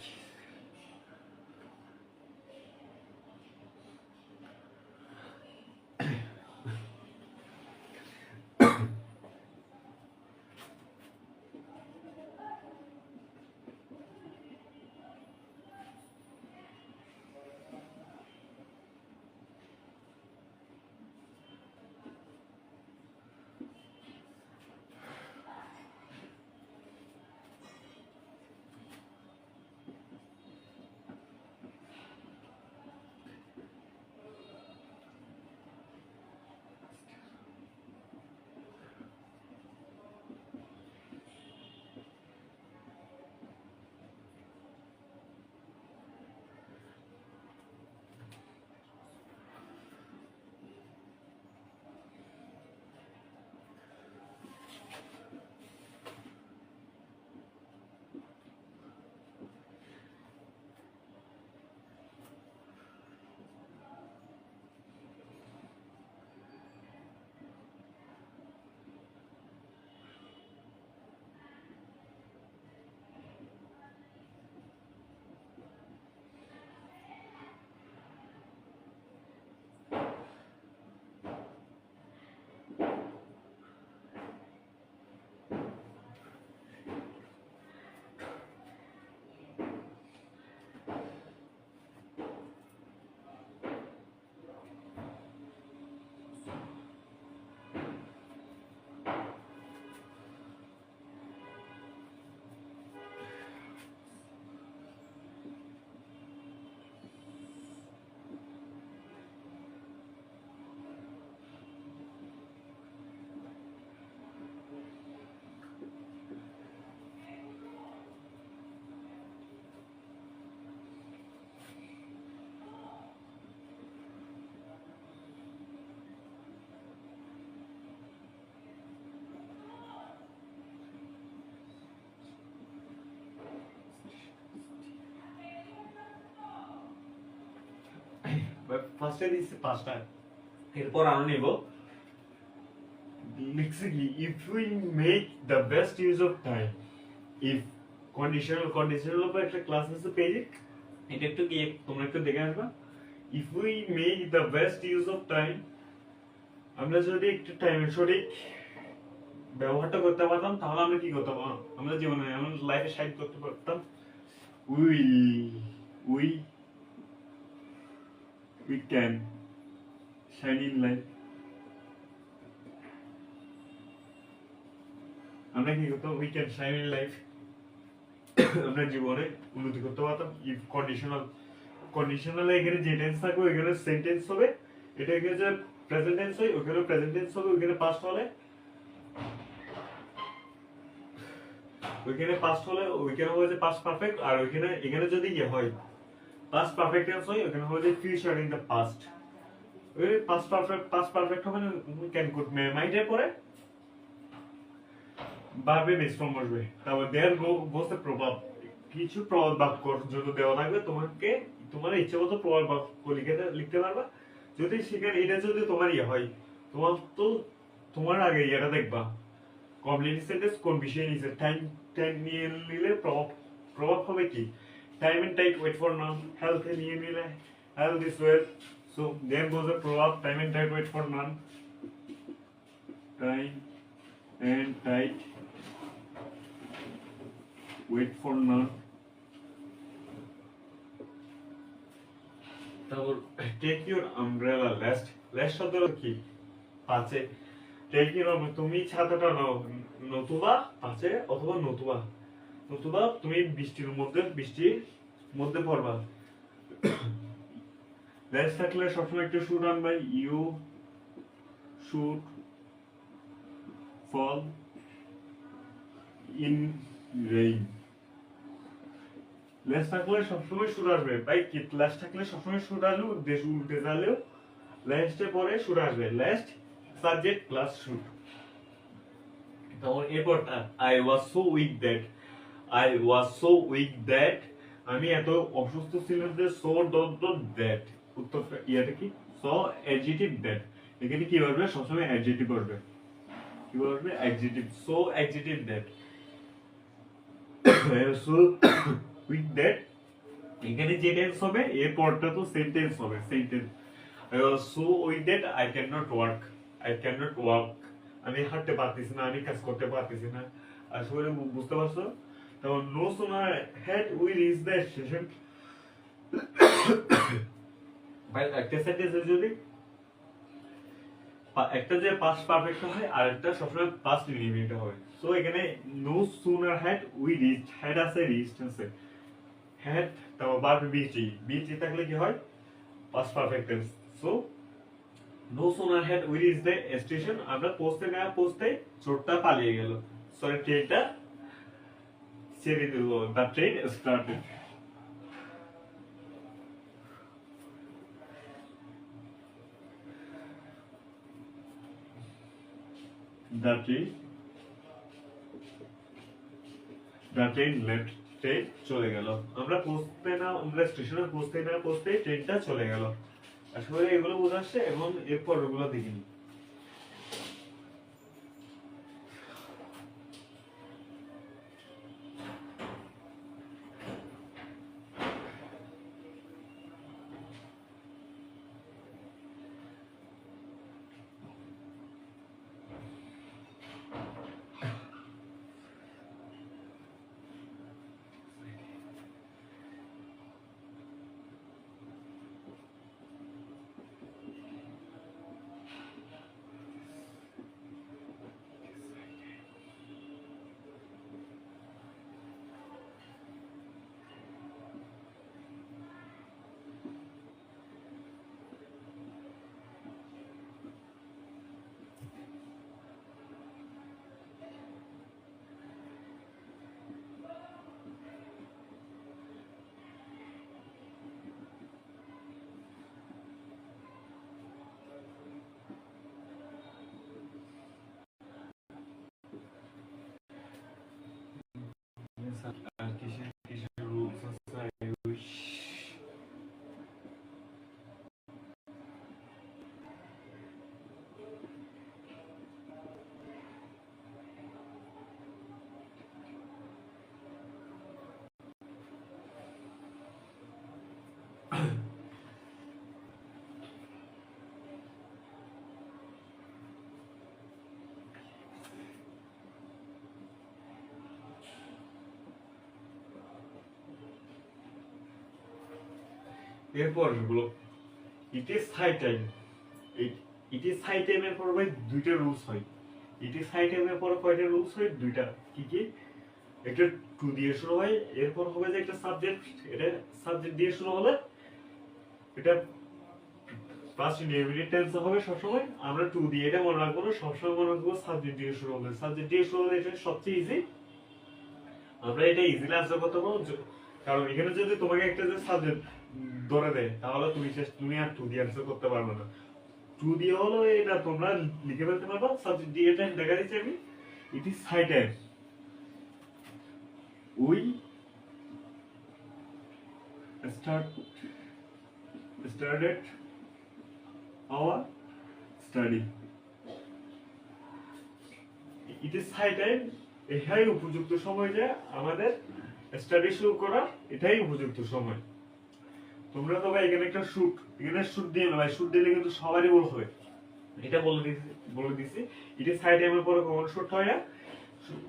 ফার্স্টে দিচ্ছি পাঁচটা, এরপর আরো নেব। Basically, if we make the best use of time, if conditional উপর একটা ক্লাস আছে পেজে, এটা একটু কি তোমরা একটু দেখে আসবা। if we make the best use of time, আমরা যদি একটু টাইমের সঠিক ব্যবহারটা করতে পারতাম তাহলে আমরা কি করতাম, আমরা জীবনে আমরা লাইফে সাইড করতে পারতাম। we we we can shine in life, আমরা কি করতাম, we can shine in life, আমরা জীবনে উন্নতি করতে পারতাম। if কন্ডিশনাল এখানে যে টেন্স থাকবে ওইখানে সেন্টেন্স হবে, এটা এখানে যে প্রেজেন্ট টেন্স হয় ওইখানে প্রেজেন্ট টেন্স হবে, ওইখানে পাস্ট হলে ওইখানে পাস্ট হলে ওইখানে হবে যে পাস্ট পারফেক্ট, আর ওইখানে এখানে যদি ইয়ে হয় পাস্ট পারফেক্ট টেন্স হয়, ওইখানে হবে যে ফিউচার ইন দ্য পাস্ট। ওই পাস্ট পারফেক্ট হবে না, ক্যান কুড মে মাইটের পরে ভার্বে বেস ফর্ম বসবে। তারপর দেয়ার গোস দ্য প্রভাব, কিছু প্রবাদ বাক্য যদি দেওয়া লাগবে তোমাকে, তোমার ইচ্ছে মতো প্রবাদ বাক্য লিখতে পারবা। যদি সেখানে এটা যদি তোমার ইয়ে হয়, তোমার তো তোমার আগে ইয়েটা দেখবা কমপ্লিট সেন্টেন্স কোন বিষয়ে নিয়েছে। টাইম টাইম নিয়ে নিলে প্রভাব প্রভাব হবে কি, time and tide wait for none. Health নিয়ে নিলে health is wealth, so there goes the proverb time and tide wait for none. Time and tide wait for none. তারপর take your umbrella lest, lest শব্দ কি পাঁচে, টেক ইউর, তুমি ছাতাটা নাও, নতুবা পাঁচে অথবা নতুবা, নতুবা তুমি বৃষ্টির মধ্যে পড়বা। লেস্ট থাকলে সবসময় একটু শুড আনবে, you should fall in rain. Lest থাকলে সবসময় সুর আসবে ভাই, কি লেস থাকলে সবসময় সুর আসবে, দেশ উল্টে যালেও লেস্টে পরে সুর আসবে। লেস্ট সাবজেক্ট প্লাস সুর। তারপর এরপরটা I was so weak that, I was so weak that, আমি এত অসুস্থ ছিলাম যে, সো ডট ডট দ্যাট, উত্তর ইয়াটা কি, সো অ্যাডজেক্টিভ দ্যাট। এখানে কি বলবে, সবসময় অ্যাডজেক্টিভ বলবে, কি বলবে adjective, so adjective that. So weak that, এখানে যে টেন্স হবে এর পরটা তো সেম টেন্স হবে, sentence. So weak that I can not work, I can not work, আমি হাঁটতে পারতেছি না, আমি কাজ করতে পারতেছি না। আসলে বুঝতে পারছো? তো no sooner had we reach the station, ভাই একটা সেন্টেন্সে যদি একটা যে পাস্ট পারফেক্ট হয় আর একটা সবসময় পাস্ট ইনডিফিনিট হবে। সো এখানে no sooner had we reach, had আছে রিচড আছে, হ্যাড তারপর ভার্ব বিটি, বিটি থাকলে কি হয় past perfect tense. So no sooner had we reach the station, আমরা পৌঁছতে না পৌঁছতে চোরটা পালিয়ে গেল, সরি ট্রেনটা ছেড়ে দিল, the train started. The train left, train চলে গেল, আমরা স্টেশনে পৌঁছতে না পৌঁছতে ট্রেনটা চলে গেল। আসলে এগুলো বোঝাচ্ছে এবং এরপর ওগুলো দেখিনি। কিসের কিসের রুলস আছে আই উইশ। এরপর গুলো it is high time, it is high টাইমের পর ভাই দুইটা রুলস হয়। ইট ইজ হাই টাইমের পর কয়টা রুলস হয়, দুইটা। কি কি, একটা টু দিয়ে শুরু হয়, এরপর হবে যে একটা সাবজেক্ট, এটা সাবজেক্ট দিয়ে শুরু হলে এটা ফার্স্ট ইনডিফিনিট টেন্স হবে সবসময়। আমরা টু দিয়ে এটা মনে রাখবো না, সবসময় মনে রাখবো সাবজেক্ট দিয়ে শুরু হবে। সাবজেক্ট দিয়ে শুরু হলে এটা সবচেয়ে ইজি, আমরা এটা ইজিলি আনসার করতে পারবো। কারণ এখানে যদি তোমাকে একটা যে সাবজেক্ট ধরে দেয় তাহলে তুমি আর টু দিয়ে আনসার করতে পারবে না। টু দিয়ে হলো এটা তোমরা লিখে ফেলতে পারবো। সাবজেক্ট দিয়ে এটা দেখা দিচ্ছি আমি, it is sighted we started our study. It is high time, এটাই উপযুক্ত সময় যে আমাদের স্টাডি শুরু করা, এটাই উপযুক্ত সময়। তোমরা তো ভাই এখানে একটা এখানে শুট দিয়ে না ভাই, শুট দিলে কিন্তু সবারই ভুল হবে। এটা বলে দিছি ইট ইজ হাই টাইমের পরে কখন শুট হয় না,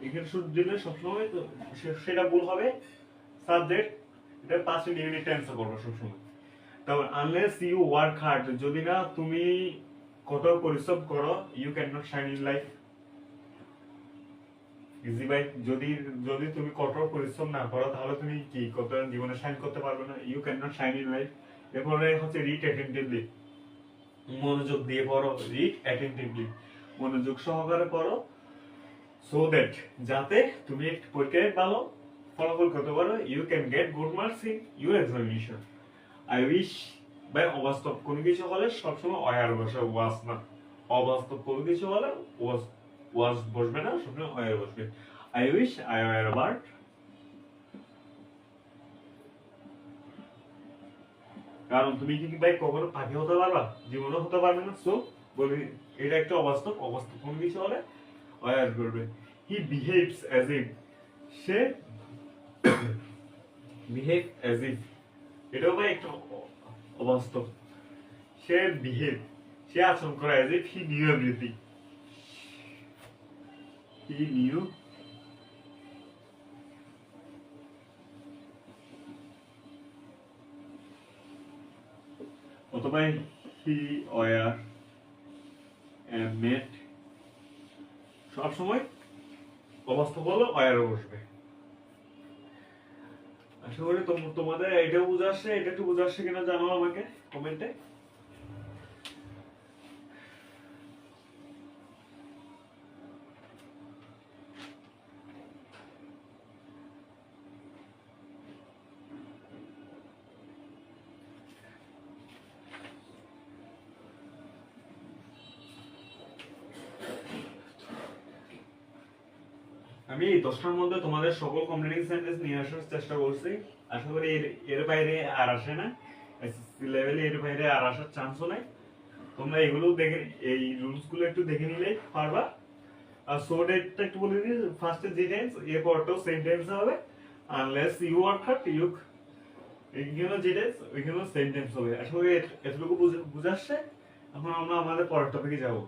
এখানে শুট দিলে সবসময় তো সেটা ভুল হবে। সাবজেক্ট এটা পাস্ট ইনডিফিনিট টেন্সে করবে সবসময়। তারপর আনলেস ইউ ওয়ার্ক হার্ড, যদি না তুমি কঠোর পরিশ্রম করো, you can not shine in life. Easy ভাই, যদি তুমি কঠোর পরিশ্রম না করো তাহলে তুমি কি জীবনে শাইন করতে পারবে না। You can not shine in life. এরপরে হচ্ছে রিড অ্যাটেন্টিভলি, মনোযোগ দিয়ে পড়ো। রিড অ্যাটেন্টিভলি, মনোযোগ সহকারে পড়ো। সো দ্যাট, যাতে তুমি পরীক্ষায় ভালো ফলাফল করতে পারো। You can get good marks in your examination. I wish ভাই, অবাস্তব কোনো কিছু হলে সবসময় অয়ার বসে, ওয়াজ না। অবাস্তব কোনো কিছু হলে ওয়াজ বসবে না, সবসময় অয়ার বসবে। I wish I were bird. কারণ তুমি কি ভাই কখনো পাখি হতে পারবা? জীবনও হতে পারবে না। সো বলি এটা একটা অবাস্তব কোনো কিছু হলে অয়ার করবে। হি behaves as if, say behave as if, এটাও ভাই একটা অবাস্তব। সে আচরণ করে as if he knew everything. He knew অথবা হি ওয়ার মেট, সবসময় অবাস্তব হলো ওয়ার বসবে। আশা করি তোমাদের এটাও বুঝে আসছে। এটা একটু বুঝে আসছে কিনা জানাও আমাকে কমেন্টে। আমি 10টার মধ্যে তোমাদের সকল কমপ্লিটিং সেন্টেন্স নিয়ে আসার চেষ্টা করছি। আশা করি এর বাইরে আর আসে না, এসএসসি লেভেলে এর বাইরে আর আসার চান্সও নাই। তোমরা এগুলো দেখে, এই রুলস গুলো একটু দেখে নিলেই পারবা। আর সো ডেটটা একটু বলে দিই, ফার্স্টে যে টেন্স, এরপরটাও সেম টেন্স হবে। আনলেস ইউ ওয়ার্ক হার্ড, এইখানে যে টেন্স ওইখানেও সেম টেন্স হবে। আশা করি এতটুকু বুঝে আসছে। এখন আমরা আমাদের পরের টপিকে যাবো।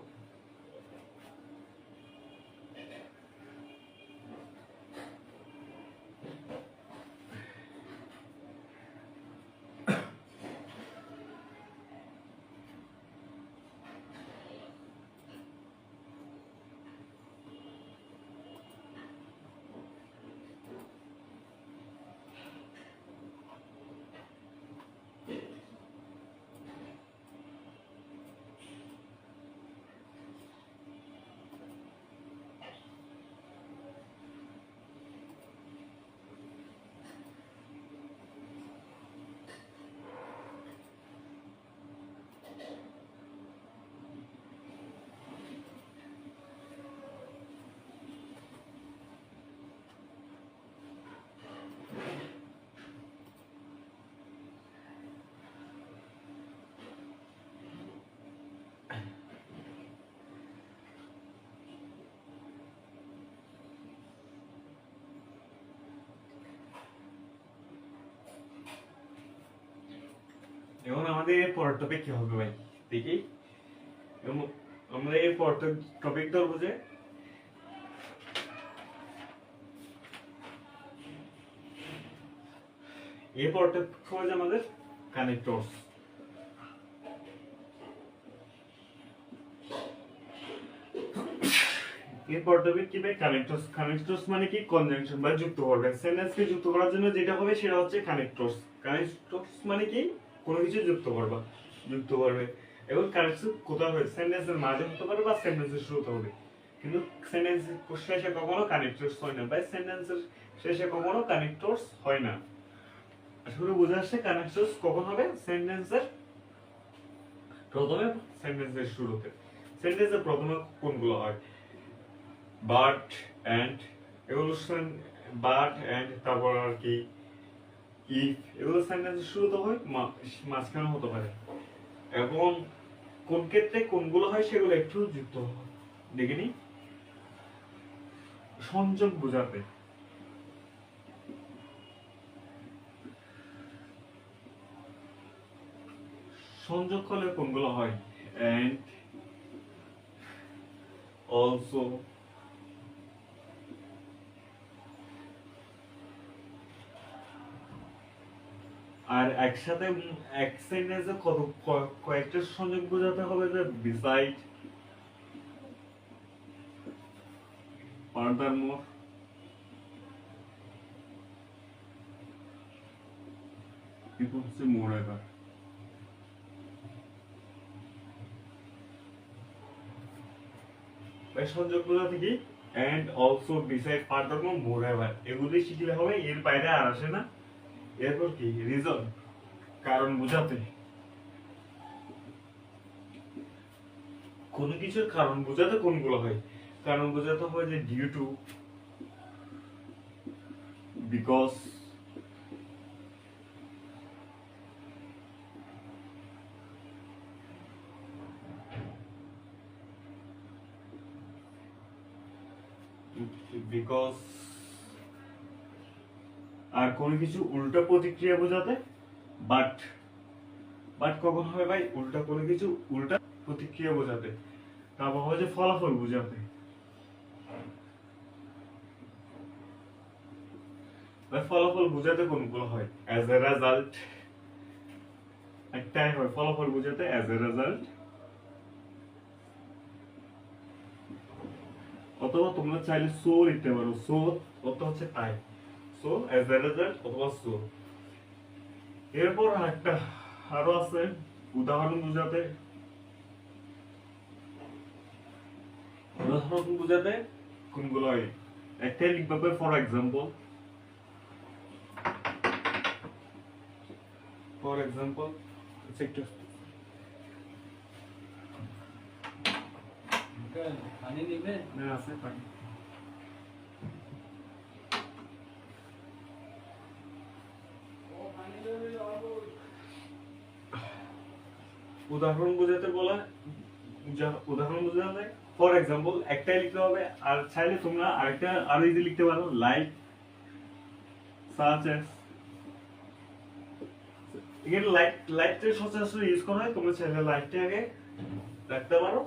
এখন আমাদের এর পরের টপিক কি হবে ভাই দেখি। আমরা এর পরের টপিক ধরবো যে এর পরের টপিক হবে যে আমাদের কানেক্টরস। এর পরের টপিক কি ভাই? কানেক্টরস। কানেক্টরস মানে কি? কনজাংশন বা যুক্ত করবে। সেন্টেন্সকে যুক্ত করার জন্য যেটা হবে সেটা হচ্ছে কানেক্টরস। কানেক্টরস মানে কি? কোনো কিছু যুক্ত করবে। এবং কানেক্টর কোথাও হবে সেন্টেন্সের মাঝে হতে পারে বা সেন্টেন্সের শুরুতে হবে, কিন্তু সেন্টেন্সের শেষে কখনো কানেক্টরস হয় না, বা সেন্টেন্সের শেষে কখনো কানেক্টরস হয় না। আসলে বোঝা আসছে কানেক্টরস কখন হবে? সেন্টেন্সের প্রথমে, সেন্টেন্সের শুরুতে। সেন্টেন্সের প্রথমে কোনগুলো হয়? বাট এন্ড, এগুলো বাট এন্ড, তারপর আর কি ইফ, এগুলো সেন্টেন্সের শুরুতে হয়, মাঝখানে হতে পারে। এবং কোন ক্ষেত্রে কোনগুলো হয় সেগুলো একটু যুক্ত দেখিনি। সংযোগ বোঝাতে সংযোগ হলে কোনগুলো হয়? এন্ড, অলসো, আর একসাথে এক সেন্টেন্সে কয়েকটা সংযোগ বোঝাতে হবে, যে বিসাইড, ফার্দারমোর, এরপর হচ্ছে মোরএভার। সংযোগ বোঝাতে কি? এন্ড, অলসো, বিসাইড, ফার্দারমোর, মোরএভার, এগুলি শিখলে হবে, এর বাইরে আর আসে না। এরপর কি? রিজন, কারণ বোঝাতে। কোনো কিছুর কারণ বোঝাতে কোনগুলো হয়? কারণ বোঝাতে হয় যে ডিউ টু, বিকজ, বিকজ। আর কোনো কিছু উল্টা প্রতিক্রিয়া বোঝাতে বাট। বাট কখন হবে ভাই? উল্টা কোনো কিছু উল্টা প্রতিক্রিয়া বোঝাতে। তারপর হয় যে ফলাফল বোঝাতে। ভাই ফলাফল বোঝাতে কোনগুলো হয়? অ্যাজ এ রেজাল্ট, একটাই হয় ফলাফল বোঝাতে, অ্যাজ এ রেজাল্ট। অথবা তোমরা চাইলে সো লিখতে পারো, সো অর্থ হচ্ছে তাই, সো অ্যাজ এ রেজাল্ট অথবা সো। এরপর একটা আরো আছে উদাহরণ বোঝাতে। উদাহরণ বোঝাতে কোনগুলো হয়? একটাই লিখতে হবে, ফর এক্সাম্পল। ফর এক্সাম্পল একটু পানি নিবে না আছে পানি। উদাহরণ বোঝাতে বলা, উদাহরণ বোঝাতে ফর এক্সাম্পল একটাই লিখতে হবে, আর চাইলে তোমরা আরেকটা আরো ইজি লিখতে পারো, লাইক, সাচ এস। এখানে লাইকটা সচরাচর ইউজ করা হয়, তোমরা চাইলে লাইকটা আগে রাখতে পারো।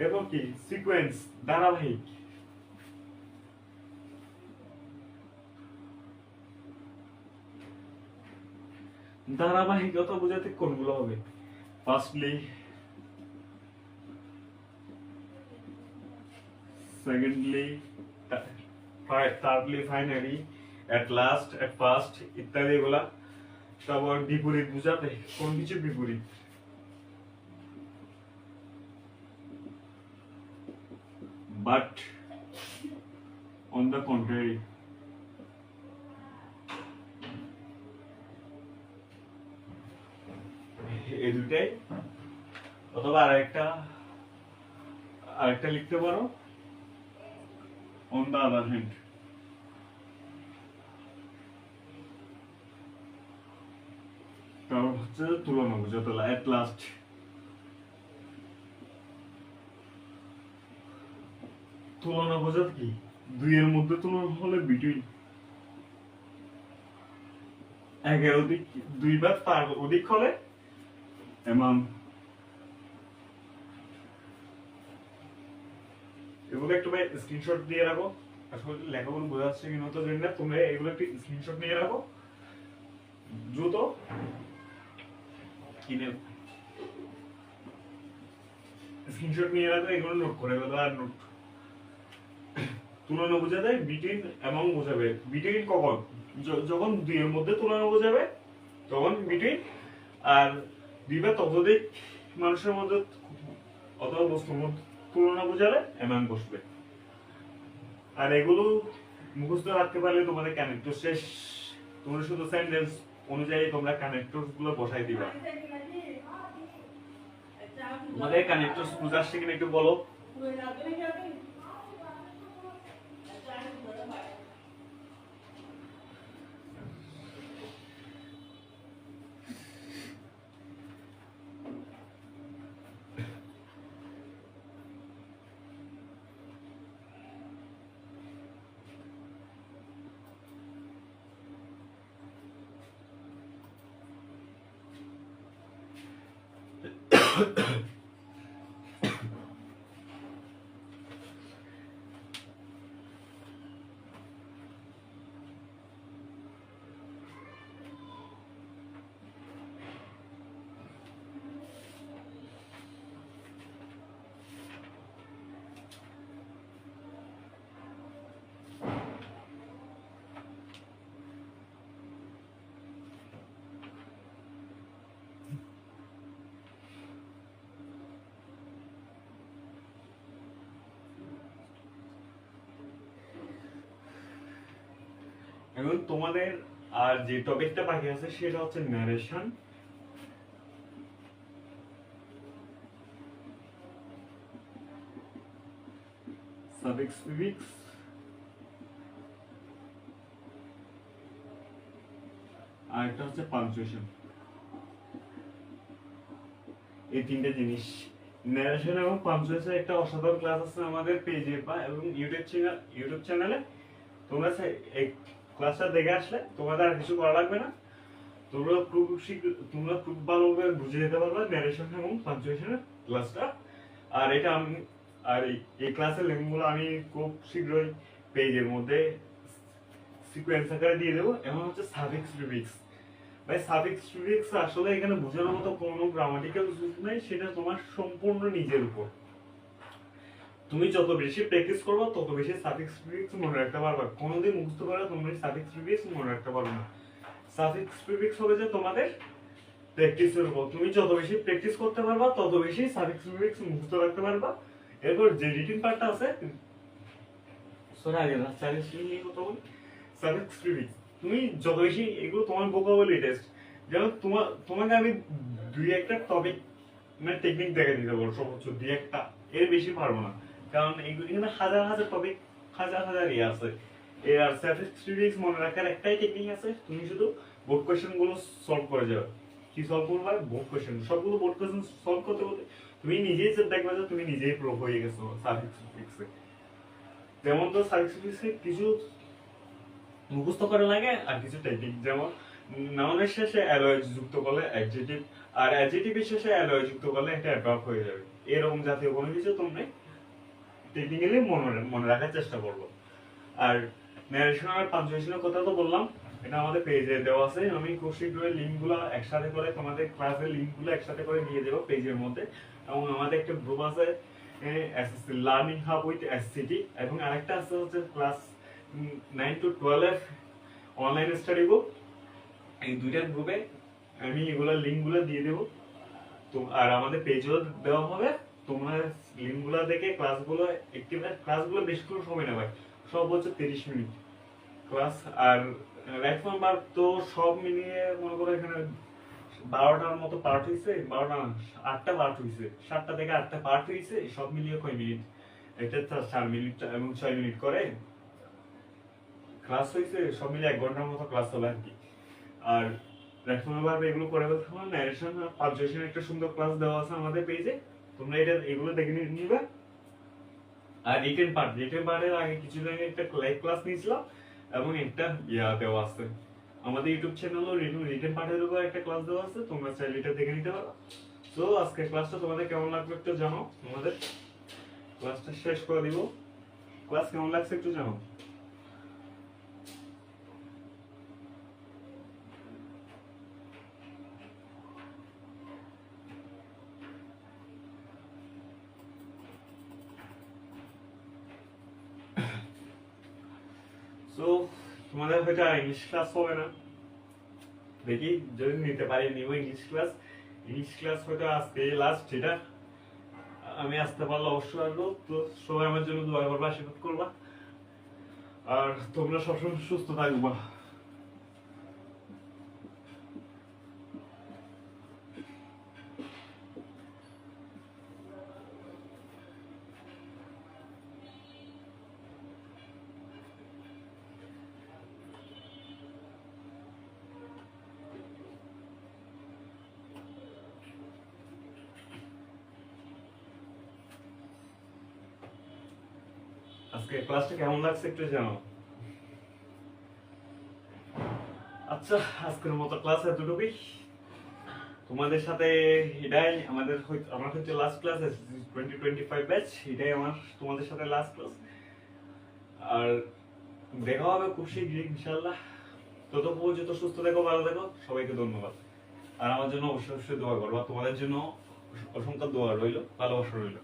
এবং কি? সিকোয়েন্স, ধারাবাহিক। ধারাবাহিকতা বোঝাতে কোনগুলো হবে? Firstly, secondly, thirdly, finally, at last, at first ইত্যাদি এগুলা। তারপর বিপরীত বোঝাতে কোন কিছু বিপরীত? But, on the contrary. এই দুটাই। অথবা আরেকটা লিখতে পারো, অন দ্য আদার হ্যান্ড। তারপর হচ্ছে তুলনা বোঝাতে, এট লাস্ট। তুলনা বোঝাতে কি? দুইয়ের মধ্যে তুলনা হলে বিটুইন। একের অধিক, দুই বা তার অধিক হলে এমন। এগুলো একটু ভাই স্ক্রিনশট দিয়ে রাখো। আসলে লেখাগুলো বোঝা যাচ্ছে কিনা তো জানি না, তোমরা এগুলো একটু স্ক্রিনশট নিয়ে রাখো দ্রুত। কিনে স্ক্রিনশট নিয়ে রাখো, এগুলো নোট করে ফেলো। আর নোট তুলনা বোঝাতে বিটুইন এবং বোঝাবে। বিটুইন কখন? যখন দুইয়ের মধ্যে তুলনা বোঝাবে তখন বিটুইন। আর দুই বা ততোধিক মানুষের মধ্যে অথবা বস্তুর মধ্যে তুলনা বোঝালে এমন বসবে। আর এগুলো মুখস্থ রাখতে পারলে তোমাদের কানেক্টর শেষ। তোমরা শুধু সেন্টেন্স অনুযায়ী তোমরা কানেক্টর গুলো বসাই দিবা। তোমাদের কানেক্টর বুঝে আসছে কিনা একটু বলো। এখন তোমাদের আর যে টপিকটা বাকি আছে সেটা হচ্ছে ন্যারেশন। সাফিক্স প্রিফিক্স আর একটা হচ্ছে পাঞ্চুয়েশন। এই তিনটে জিনিস, ন্যারেশন এবং পাঞ্চুয়েশন একটা অসাধারণ ক্লাস আছে আমাদের পেজে বা এবং ইউটিউব চ্যানেলে। তোমরা এই ক্লাসটা দেখে আসলে তোমাদের আর কিছু করা লাগবে না। তোমরা খুব ভালোভাবে বুঝে যেতে পারবে ন্যারেশন এবং পাঞ্চুয়েশনের ক্লাসটা। আর এটা আমি এই ক্লাসের লিঙ্কগুলো আমি খুব শীঘ্রই পেজের মধ্যে সিকোয়েন্স আকারে দিয়ে দেবো। এবং হচ্ছে সাফিক্স প্রিফিক্স। ভাই সাফিক্স প্রিফিক্স আসলে এখানে বোঝানোর মতো কোনো গ্রামাটিক্যাল ইস্যু নাই, সেটা তোমার সম্পূর্ণ নিজের উপর। তুমি যত বেশি প্র্যাকটিস করবে তত বেশি সাফিক্স প্রিফিক্স মনে রাখতে পারবে। কোনোদিন মুখস্থ করে তুমি সাফিক্স প্রিফিক্স মনে রাখতে পারবে না। সাফিক্স প্রিফিক্স হবে যে তোমাদের প্র্যাকটিসের উপর। তুমি যত বেশি প্র্যাকটিস করতে পারবা তত বেশি সাফিক্স প্রিফিক্স মুখস্থ রাখতে পারবা। এরপর যে রিটিন পার্টটা আছে, সরি আগে না সাফিক্স প্রিফিক্স তুমি যত বেশি এগুলো তোমার ভোকাবুলারি টেস্ট। যেমন তোমাকে আমি দুই একটা টপিক মানে টেকনিক দেখে দিতে পারবো, সর্বোচ্চ দুই একটা, এর বেশি পারবো না। কারণ এখানে হাজার হাজার টপিক, হাজার হাজার ইয়ে আছে। আর সাফিক্স প্রিফিক্স মনে রাখার একটাই টেকনিক আছে, তুমি শুধু বোর্ড কোয়েশ্চেন গুলো সলভ করে যাবে। কি সলভ করবে? Board question. সবগুলো বোর্ড কোয়েশ্চেন সলভ করতে করতে তুমি নিজেই দেখবে যে তুমি নিজেই প্রো হয়ে গেছো সাফিক্স প্রিফিক্সে। যেমন তো সাফিক্স প্রিফিক্সে কিছু মুখস্থ করা লাগে আর কিছু টেকনিক, যেমন নাউনের শেষে অ্যালয় যুক্ত করলে অ্যাডজেক্টিভ, আর অ্যাডজেক্টিভের শেষে অ্যালয় যুক্ত করলে একটা অ্যাডভার্ব হয়ে যাবে। এরকম জাতীয় কোনো কিছু তোমরা টেকনিক্যালি মনে রাখার চেষ্টা করবো। আর ন্যারেশন আর পাঞ্চুয়েশনের কথা তো বললাম, এটা আমাদের পেজে দেওয়া আছে। আমি খুব শীঘ্রই লিঙ্কগুলো একসাথে করে তোমাদের ক্লাসের লিঙ্কগুলো একসাথে করে দিয়ে দেবো পেজের মধ্যে। এবং আমাদের একটা গ্রুপ আছে এসএসসি লার্নিং হাব উইথ এসসিটি, এবং আরেকটা আছে হচ্ছে class 9 to 12 online study group. এই দুইটা গ্রুপে আমি এগুলোর লিঙ্কগুলো দিয়ে দেবো। তো আর আমাদের পেজও দেওয়া হবে। তোমরা লিঙ্কগুলো দেখে ক্লাসগুলো বেশিক্ষণ সময় নেবে, সব হচ্ছে 30 মিনিট ক্লাস। আর রাইট ফ্রম বার তো সব মিলিয়ে মনে করো এখানে 12টার মতো পার্ট হয়েছে, 12টা 8টা পার্ট হয়েছে, 7টা থেকে 8টা পার্ট হয়েছে। সব মিলিয়ে কয় মিনিট? এটা 4 মিনিট এবং 6 মিনিট করে ক্লাস হয়েছে। সব মিলে 1 ঘন্টার মতো ক্লাস হলো আর কি। আর ভাবে এগুলো করে ফেলতে হবে। ন্যারেশন আর পাঞ্চুয়েশন একটা সুন্দর ক্লাস দেওয়া আছে আমাদের পেজে, তোমরা এগুলো দেখে নিবে। আর রিটেন পার্টের আগে কিছুদিন আগে একটা লাইভ ক্লাস নিয়েছিলাম এবং একটা দেওয়া আছে আমাদের ইউটিউব চ্যানেলও। রিটেন পার্টের উপর একটা ক্লাস দেওয়া আছে, তোমরা চাইলে এটা দেখে নিতে পারো। তো আজকে ক্লাসটা তোমাদের কেমন লাগবে একটু জানো। তোমাদের ক্লাসটা শেষ করে দিব। ক্লাস কেমন লাগছে একটু জানো। তো তোমাদের হয়তো ইংলিশ ক্লাস হবে না, দেখি যদি নিতে পারি নিব ইংলিশ ক্লাস। ইংলিশ ক্লাস হয়তো আজকে লাস্ট, এটা আমি আসতে পারলে অবশ্যই আসবো। তো সবাই আমার জন্য দোয়া করবা, আশীর্বাদ করবা, আর তোমরা সবসময় সুস্থ থাকবা। আজকে ক্লাসটা কেমন লাগছে একটু জানো। আচ্ছা, আজকের মতো ক্লাস এতটুকুই। তোমাদের সাথে এটাই আমার হচ্ছে লাস্ট ক্লাস 2025 ব্যাচ, এটাই আমার তোমাদের সাথে লাস্ট ক্লাস। আর দেখা হবে খুব শীঘ্রই ইনশাআল্লাহ। তত পর্যন্ত সুস্থ থেকো, ভালো থেকো, সবাইকে ধন্যবাদ। আর আমার জন্য অবশ্যই অবশ্যই দোয়া করবা, তোমাদের জন্য অসংখ্য দোয়া রইলো, ভালোবাসা রইলো।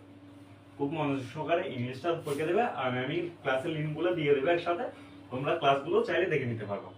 খুব মনোযোগ সহকারে ইংলিশটা পরীক্ষা দেবে, আর আমি ক্লাসের লিঙ্কগুলো দিয়ে দেবে একসাথে, তোমরা ক্লাসগুলো চাইলে দেখে নিতে পারবো।